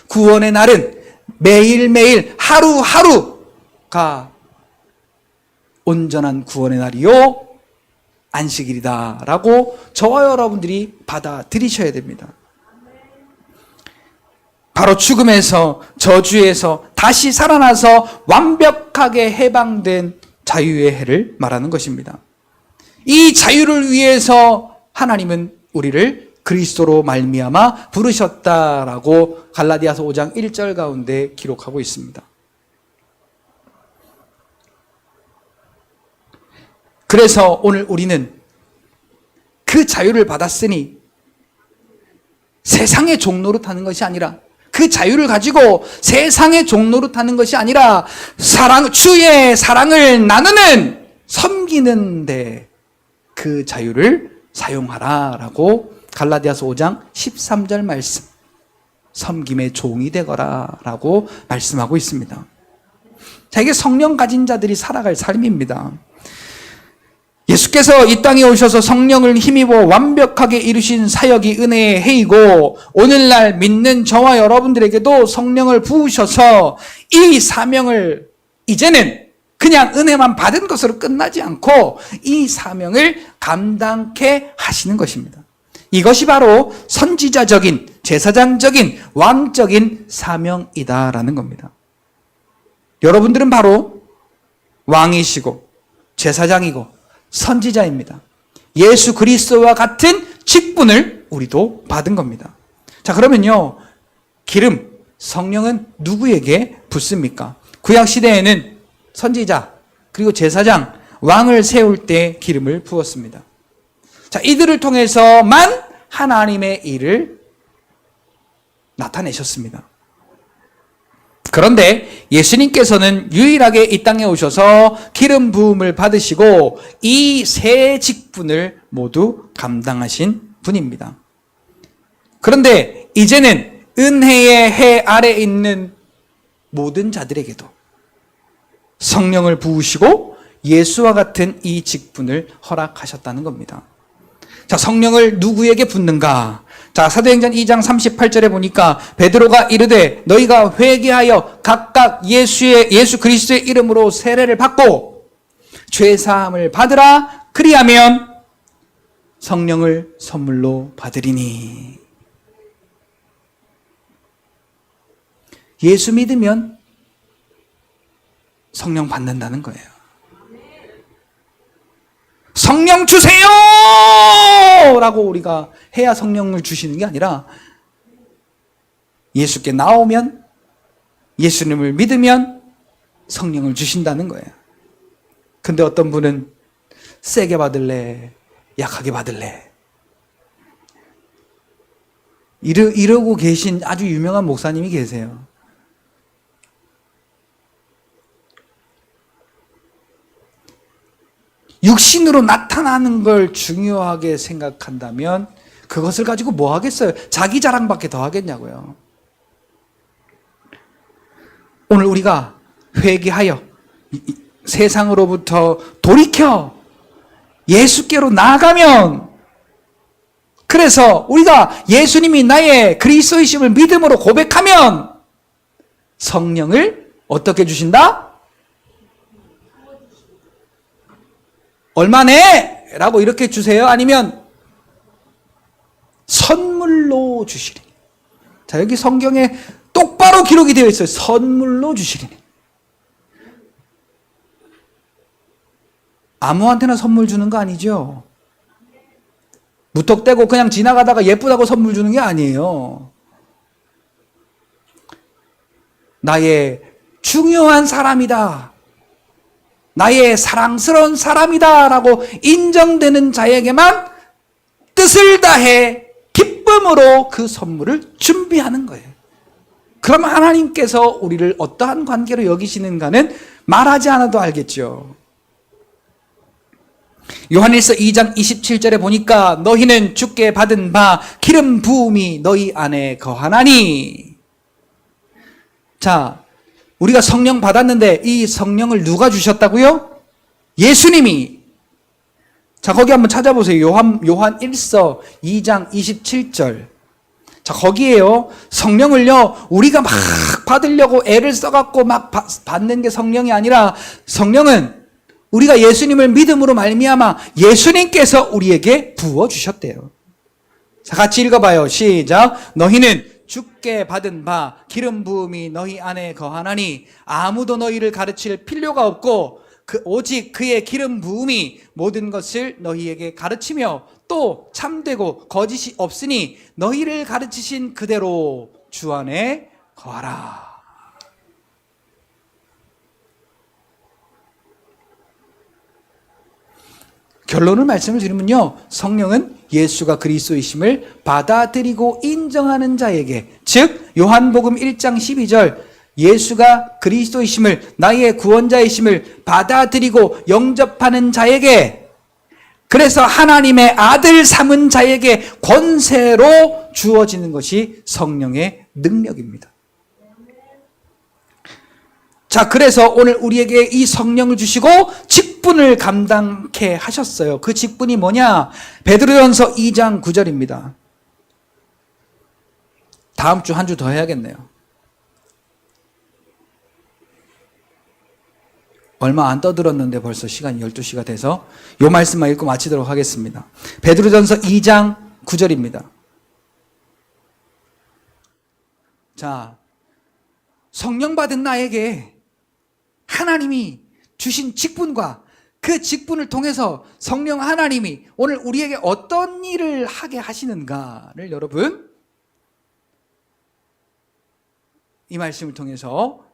구원의 날은 매일매일 하루하루가 온전한 구원의 날이요 안식일이다라고 저와 여러분들이 받아들이셔야 됩니다. 바로 죽음에서, 저주에서 다시 살아나서 완벽하게 해방된 자유의 해를 말하는 것입니다. 이 자유를 위해서 하나님은 우리를 그리스도로 말미암아 부르셨다라고 갈라디아서 5장 1절 가운데 기록하고 있습니다. 그래서 오늘 우리는 그 자유를 받았으니 세상의 종로로 타는 것이 아니라, 그 자유를 가지고 세상의 종로로 타는 것이 아니라 주의 사랑을 나누는, 섬기는데 그 자유를 사용하라라고 갈라디아서 5장 13절 말씀, 섬김의 종이 되거라라고 말씀하고 있습니다. 자, 이게 성령 가진 자들이 살아갈 삶입니다. 예수께서 이 땅에 오셔서 성령을 힘입어 완벽하게 이루신 사역이 은혜의 해이고, 오늘날 믿는 저와 여러분들에게도 성령을 부으셔서 이 사명을 이제는 그냥 은혜만 받은 것으로 끝나지 않고 이 사명을 감당케 하시는 것입니다. 이것이 바로 선지자적인, 제사장적인, 왕적인 사명이다라는 겁니다. 여러분들은 바로 왕이시고 제사장이고 선지자입니다. 예수 그리스도와 같은 직분을 우리도 받은 겁니다. 자, 그러면요, 기름, 성령은 누구에게 붓습니까? 구약시대에는 선지자, 그리고 제사장, 왕을 세울 때 기름을 부었습니다. 자, 이들을 통해서만 하나님의 일을 나타내셨습니다. 그런데 예수님께서는 유일하게 이 땅에 오셔서 기름 부음을 받으시고 이 세 직분을 모두 감당하신 분입니다. 그런데 이제는 은혜의 해 아래 있는 모든 자들에게도 성령을 부으시고 예수와 같은 이 직분을 허락하셨다는 겁니다. 자, 성령을 누구에게 붓는가? 자, 사도행전 2장 38절에 보니까 베드로가 이르되 너희가 회개하여 각각 예수 그리스도의 이름으로 세례를 받고 죄 사함을 받으라. 그리하면 성령을 선물로 받으리니. 예수 믿으면 성령 받는다는 거예요. 성령 주세요! 라고 우리가 해야 성령을 주시는 게 아니라 예수께 나오면, 예수님을 믿으면 성령을 주신다는 거예요. 근데 어떤 분은 세게 받을래, 약하게 받을래, 이러고 계신 아주 유명한 목사님이 계세요. 육신으로 나타나는 걸 중요하게 생각한다면 그것을 가지고 뭐 하겠어요? 자기 자랑밖에 더 하겠냐고요. 오늘 우리가 회개하여 세상으로부터 돌이켜 예수께로 나아가면, 그래서 우리가 예수님이 나의 그리스도이심을 믿음으로 고백하면 성령을 어떻게 주신다? 얼마네? 라고 이렇게 주세요? 아니면 선물로 주시리니. 자, 여기 성경에 똑바로 기록이 되어 있어요. 선물로 주시리니. 아무한테나 선물 주는 거 아니죠? 무턱대고 그냥 지나가다가 예쁘다고 선물 주는 게 아니에요. 나의 중요한 사람이다, 나의 사랑스러운 사람이다 라고 인정되는 자에게만 뜻을 다해 기쁨으로 그 선물을 준비하는 거예요. 그럼 하나님께서 우리를 어떠한 관계로 여기시는가는 말하지 않아도 알겠죠. 요한일서 2장 27절에 보니까 너희는 주께 받은 바 기름 부음이 너희 안에 거하나니. 자, 우리가 성령 받았는데 이 성령을 누가 주셨다고요? 예수님이. 자, 거기 한번 찾아보세요. 요한 1서 2장 27절. 자, 거기에요. 성령을요, 우리가 막 받으려고 애를 써갖고 막 받는 게 성령이 아니라, 성령은 우리가 예수님을 믿음으로 말미암아 예수님께서 우리에게 부어주셨대요. 자, 같이 읽어봐요. 시작. 너희는 주께 받은 바 기름 부음이 너희 안에 거하나니 아무도 너희를 가르칠 필요가 없고 오직 그의 기름 부음이 모든 것을 너희에게 가르치며 또 참되고 거짓이 없으니 너희를 가르치신 그대로 주 안에 거하라. 결론을 말씀을 드리면요, 성령은 예수가 그리스도이심을 받아들이고 인정하는 자에게, 즉 요한복음 1장 12절 예수가 그리스도이심을, 나의 구원자이심을 받아들이고 영접하는 자에게, 그래서 하나님의 아들 삼은 자에게 권세로 주어지는 것이 성령의 능력입니다. 자, 그래서 오늘 우리에게 이 성령을 주시고 직분을 감당케 하셨어요. 그 직분이 뭐냐? 베드로전서 2장 9절입니다. 다음 주 한 주 더 해야겠네요. 얼마 안 떠들었는데 벌써 시간이 12시가 돼서 이 말씀만 읽고 마치도록 하겠습니다. 베드로전서 2장 9절입니다. 자, 성령 받은 나에게 하나님이 주신 직분과 그 직분을 통해서 성령 하나님이 오늘 우리에게 어떤 일을 하게 하시는가를 여러분, 이 말씀을 통해서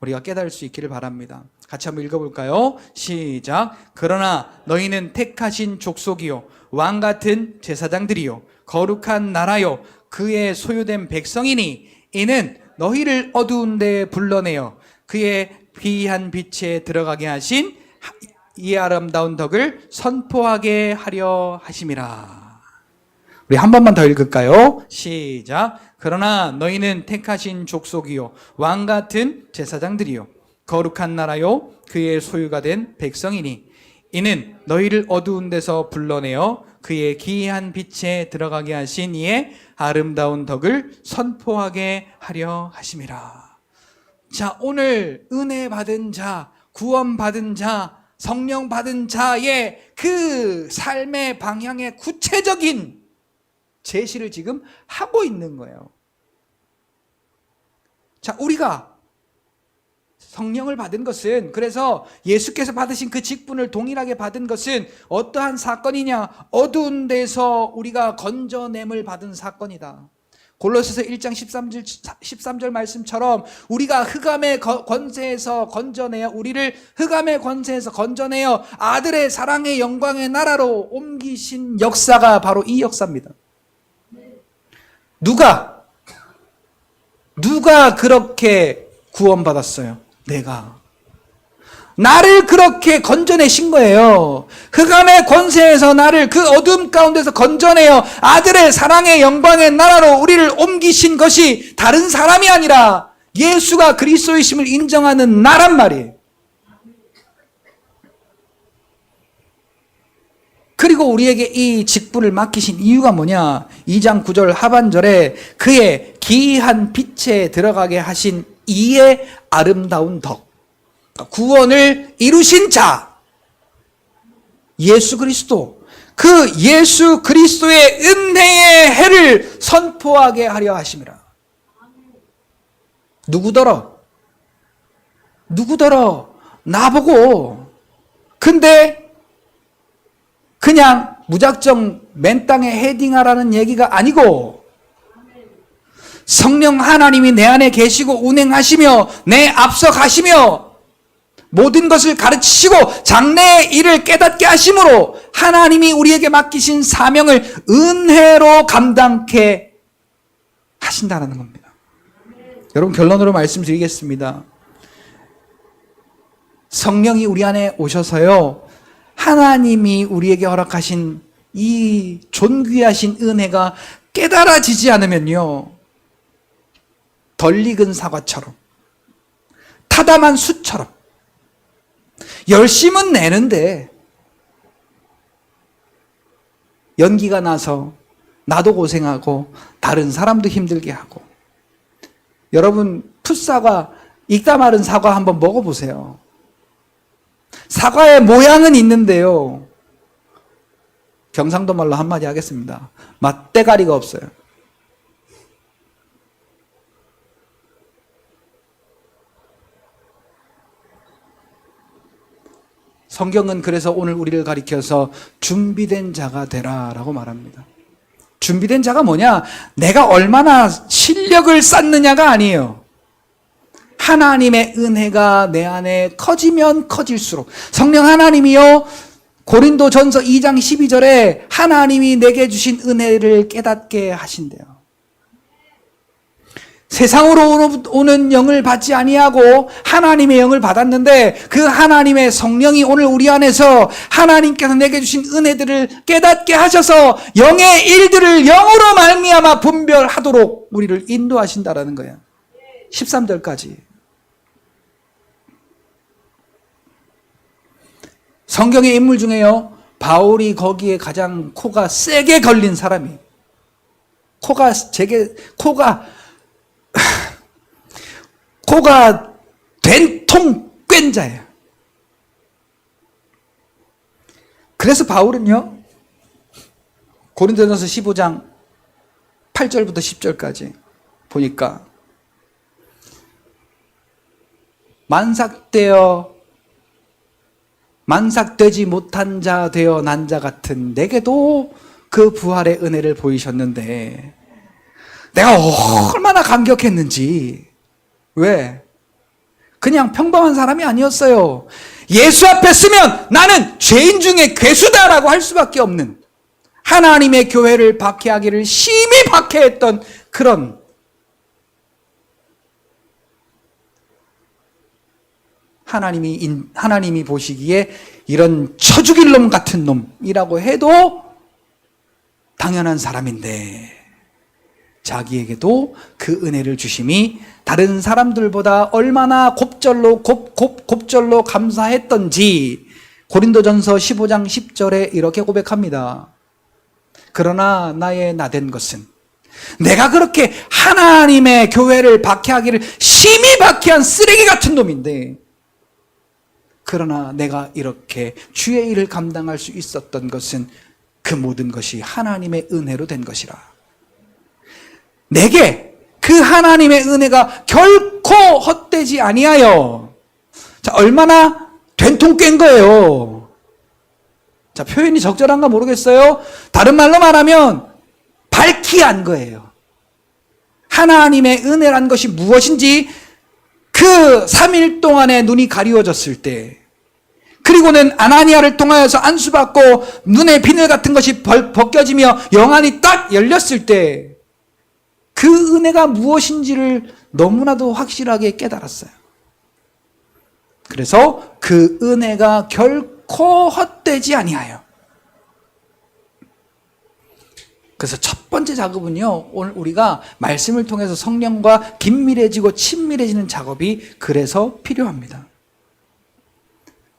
우리가 깨달을 수 있기를 바랍니다. 같이 한번 읽어볼까요? 시작. 그러나 너희는 택하신 족속이요 왕 같은 제사장들이요 거룩한 나라요 그의 소유된 백성이니 이는 너희를 어두운 데에 불러내어 그의 귀한 빛에 들어가게 하신 이 아름다운 덕을 선포하게 하려 하심이라. 우리 한 번만 더 읽을까요? 시작. 그러나 너희는 택하신 족속이요 왕 같은 제사장들이요 거룩한 나라요 그의 소유가 된 백성이니 이는 너희를 어두운 데서 불러내어 그의 기이한 빛에 들어가게 하신 이의 아름다운 덕을 선포하게 하려 하심이라. 자, 오늘 은혜 받은 자, 구원 받은 자, 성령 받은 자의 그 삶의 방향의 구체적인 제시를 지금 하고 있는 거예요. 자, 우리가 성령을 받은 것은, 그래서 예수께서 받으신 그 직분을 동일하게 받은 것은 어떠한 사건이냐? 어두운 데서 우리가 건져냄을 받은 사건이다. 골로새서 1장 13절 말씀처럼 우리가 흑암의 권세에서 건져내어, 우리를 흑암의 권세에서 건져내어 아들의 사랑의 영광의 나라로 옮기신 역사가 바로 이 역사입니다. 누가 그렇게 구원받았어요? 내가. 나를 그렇게 건져내신 거예요. 흑암의 권세에서 나를 그 어둠 가운데서 건져내어 아들의 사랑의 영광의 나라로 우리를 옮기신 것이 다른 사람이 아니라 예수가 그리스도이심을 인정하는 나란 말이에요. 그리고 우리에게 이 직분을 맡기신 이유가 뭐냐? 2장 9절 하반절에 그의 기이한 빛에 들어가게 하신 이의 아름다운 덕, 구원을 이루신 자 예수 그리스도, 그 예수 그리스도의 은혜의 해를 선포하게 하려 하심이라. 누구더러 나보고. 근데 그냥 무작정 맨 땅에 헤딩하라는 얘기가 아니고, 성령 하나님이 내 안에 계시고 운행하시며 내 앞서 가시며 모든 것을 가르치시고 장래의 일을 깨닫게 하심으로 하나님이 우리에게 맡기신 사명을 은혜로 감당케 하신다는 겁니다. 여러분, 결론으로 말씀드리겠습니다. 성령이 우리 안에 오셔서요, 하나님이 우리에게 허락하신 이 존귀하신 은혜가 깨달아지지 않으면요, 덜 익은 사과처럼, 타담한 숯처럼 열심은 내는데 연기가 나서 나도 고생하고 다른 사람도 힘들게 하고. 여러분, 풋사과, 익다 마른 사과 한번 먹어보세요. 사과의 모양은 있는데요, 경상도 말로 한마디 하겠습니다. 맛대가리가 없어요. 성경은 그래서 오늘 우리를 가리켜서 준비된 자가 되라라고 말합니다. 준비된 자가 뭐냐? 내가 얼마나 실력을 쌓느냐가 아니에요. 하나님의 은혜가 내 안에 커지면 커질수록, 성령 하나님이요, 고린도전서 2장 12절에 하나님이 내게 주신 은혜를 깨닫게 하신대요. 세상으로 오는 영을 받지 아니하고 하나님의 영을 받았는데, 그 하나님의 성령이 오늘 우리 안에서 하나님께서 내게 주신 은혜들을 깨닫게 하셔서 영의 일들을 영으로 말미암아 분별하도록 우리를 인도하신다라는 거예요. 13절까지. 성경의 인물 중에요, 바울이 거기에 가장 코가 세게 걸린 사람이, 코가 된통 꿰인 자예요. 그래서 바울은요, 고린도전서 15장 8절부터 10절까지 보니까, 만삭되지 못한 자 되어 난 자 같은 내게도 그 부활의 은혜를 보이셨는데 내가 얼마나 감격했는지. 왜? 그냥 평범한 사람이 아니었어요. 예수 앞에 서면 나는 죄인 중에 괴수다라고 할 수밖에 없는, 하나님의 교회를 박해하기를 심히 박해했던 그런 하나님이 보시기에 이런 쳐죽일 놈 같은 놈이라고 해도 당연한 사람인데, 자기에게도 그 은혜를 주심이 다른 사람들보다 얼마나 곱절로 감사했던지 고린도전서 15장 10절에 이렇게 고백합니다. 그러나 나의 나된 것은, 내가 그렇게 하나님의 교회를 박해하기를 심히 박해한 쓰레기 같은 놈인데, 그러나 내가 이렇게 주의 일을 감당할 수 있었던 것은 그 모든 것이 하나님의 은혜로 된 것이라. 내게 그 하나님의 은혜가 결코 헛되지 아니하여. 자, 얼마나 된통 깬 거예요. 자, 표현이 적절한가 모르겠어요. 다른 말로 말하면 밝히 안 거예요. 하나님의 은혜란 것이 무엇인지 그 3일 동안에 눈이 가리워졌을 때, 그리고는 아나니아를 통하여서 안수받고 눈의 비늘 같은 것이 벗겨지며 영안이 딱 열렸을 때 그 은혜가 무엇인지를 너무나도 확실하게 깨달았어요. 그래서 그 은혜가 결코 헛되지 아니하여. 그래서 첫 번째 작업은요, 오늘 우리가 말씀을 통해서 성령과 긴밀해지고 친밀해지는 작업이 그래서 필요합니다.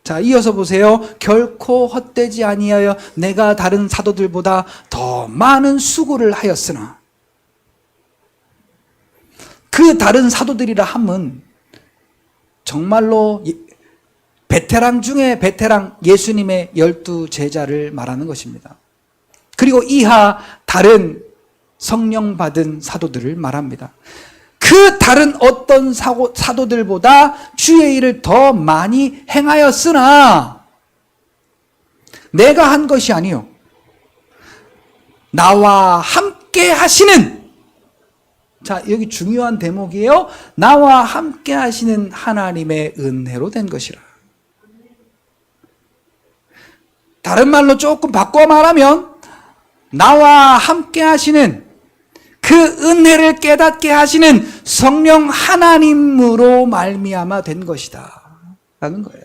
자, 이어서 보세요. 결코 헛되지 아니하여 내가 다른 사도들보다 더 많은 수고를 하였으나. 그 다른 사도들이라 함은 정말로 베테랑 중에 베테랑 예수님의 12제자를 말하는 것입니다. 그리고 이하 다른 성령 받은 사도들을 말합니다. 그 다른 어떤 사도들보다 주의 일을 더 많이 행하였으나 내가 한 것이 아니요 나와 함께 하시는, 자, 여기 중요한 대목이에요. 나와 함께 하시는 하나님의 은혜로 된 것이라. 다른 말로 조금 바꿔 말하면 나와 함께 하시는 그 은혜를 깨닫게 하시는 성령 하나님으로 말미암아 된 것이다 라는 거예요.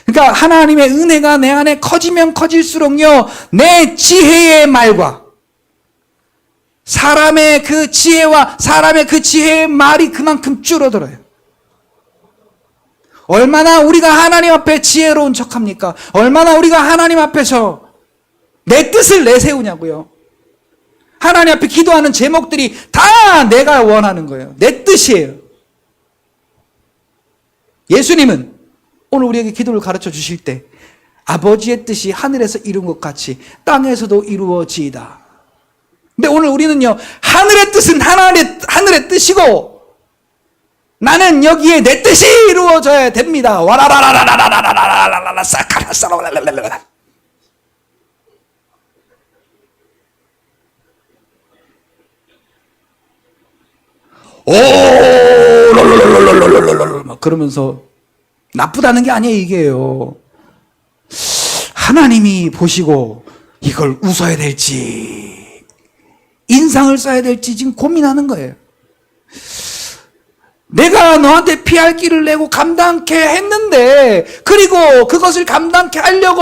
그러니까 하나님의 은혜가 내 안에 커지면 커질수록요, 내 지혜의 말과 사람의 그 지혜와 사람의 그 지혜의 말이 그만큼 줄어들어요. 얼마나 우리가 하나님 앞에 지혜로운 척합니까? 얼마나 우리가 하나님 앞에서 내 뜻을 내세우냐고요. 하나님 앞에 기도하는 제목들이 다 내가 원하는 거예요. 내 뜻이에요. 예수님은 오늘 우리에게 기도를 가르쳐 주실 때 아버지의 뜻이 하늘에서 이룬 것 같이 땅에서도 이루어지이다. 근데 오늘 우리는요, 하늘의 뜻은 하늘의 뜻이고 나는 여기에 내 뜻이 이루어져야 됩니다. 와라라라라라라라라라라라 사카라사라라라라라. 오 막 그러면서 나쁘다는 게 아니에요. 이게요, 하나님이 보시고 이걸 웃어야 될지 인상을 써야 될지 지금 고민하는 거예요. 내가 너한테 피할 길을 내고 감당케 했는데, 그리고 그것을 감당케 하려고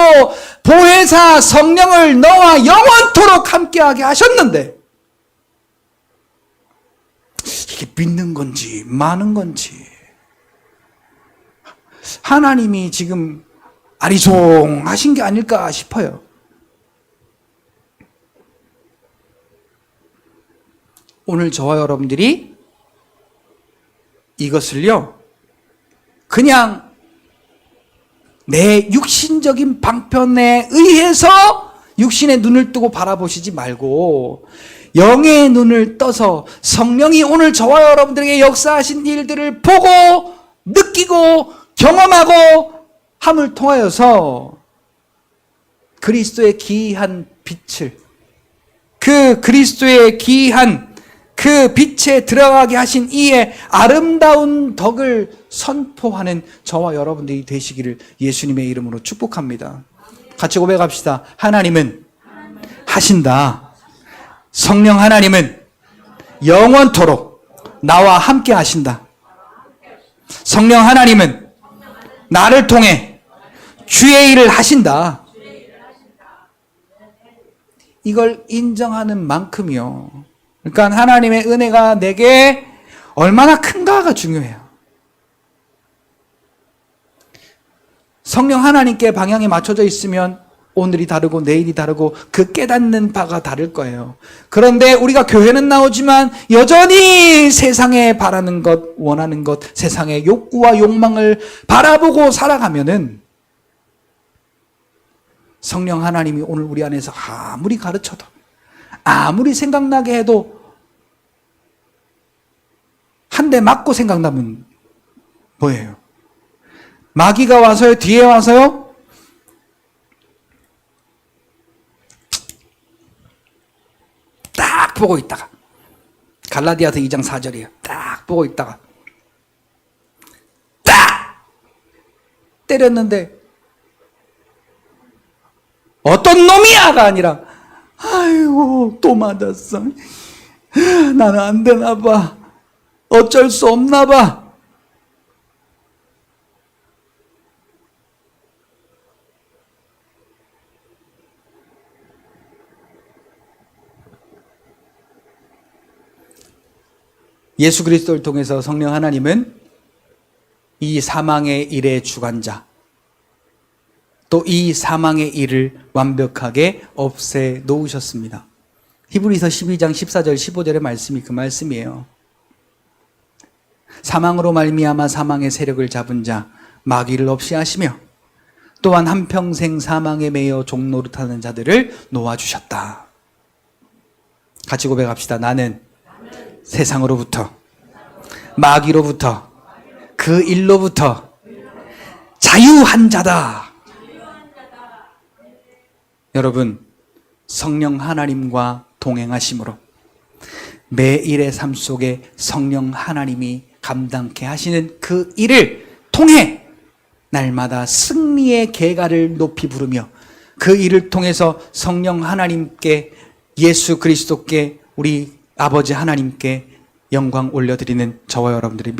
보혜사 성령을 너와 영원토록 함께하게 하셨는데, 이게 믿는 건지 마는 건지 하나님이 지금 아리송하신 게 아닐까 싶어요. 오늘 저와 여러분들이 이것을요, 그냥 내 육신적인 방편에 의해서 육신의 눈을 뜨고 바라보시지 말고 영의 눈을 떠서 성령이 오늘 저와 여러분들에게 역사하신 일들을 보고 느끼고 경험하고 함을 통하여서 그리스도의 기이한 빛을, 그 그리스도의 기이한 그 빛에 들어가게 하신 이의 아름다운 덕을 선포하는 저와 여러분들이 되시기를 예수님의 이름으로 축복합니다. 같이 고백합시다. 하나님은 하신다. 성령 하나님은 영원토록 나와 함께 하신다. 성령 하나님은 나를 통해 주의 일을 하신다. 이걸 인정하는 만큼이요, 그러니까 하나님의 은혜가 내게 얼마나 큰가가 중요해요. 성령 하나님께 방향이 맞춰져 있으면 오늘이 다르고 내일이 다르고 그 깨닫는 바가 다를 거예요. 그런데 우리가 교회는 나오지만 여전히 세상에 바라는 것, 원하는 것, 세상의 욕구와 욕망을 바라보고 살아가면은 성령 하나님이 오늘 우리 안에서 아무리 가르쳐도, 아무리 생각나게 해도 한 대 맞고 생각나면 뭐예요? 마귀가 와서요, 뒤에 와서요, 딱 보고 있다가, 갈라디아서 2장 4절이에요. 딱 보고 있다가 딱 때렸는데 어떤 놈이야가 아니라, 아이고 또 맞았어, 나는 안 되나 봐, 어쩔 수 없나 봐. 예수 그리스도를 통해서 성령 하나님은 이 사망의 일의 주관자, 또 이 사망의 일을 완벽하게 없애 놓으셨습니다. 히브리서 12장 14절 15절의 말씀이 그 말씀이에요. 사망으로 말미암아 사망의 세력을 잡은 자 마귀를 없이 하시며 또한 한평생 사망에 매여 종노릇하는 자들을 놓아주셨다. 같이 고백합시다. 나는 세상으로부터, 마귀로부터, 그 일로부터 자유한 자다. 여러분, 성령 하나님과 동행하심으로 매일의 삶 속에 성령 하나님이 감당케 하시는 그 일을 통해 날마다 승리의 계가를 높이 부르며 그 일을 통해서 성령 하나님께, 예수 그리스도께, 우리 아버지 하나님께 영광 올려드리는 저와 여러분들의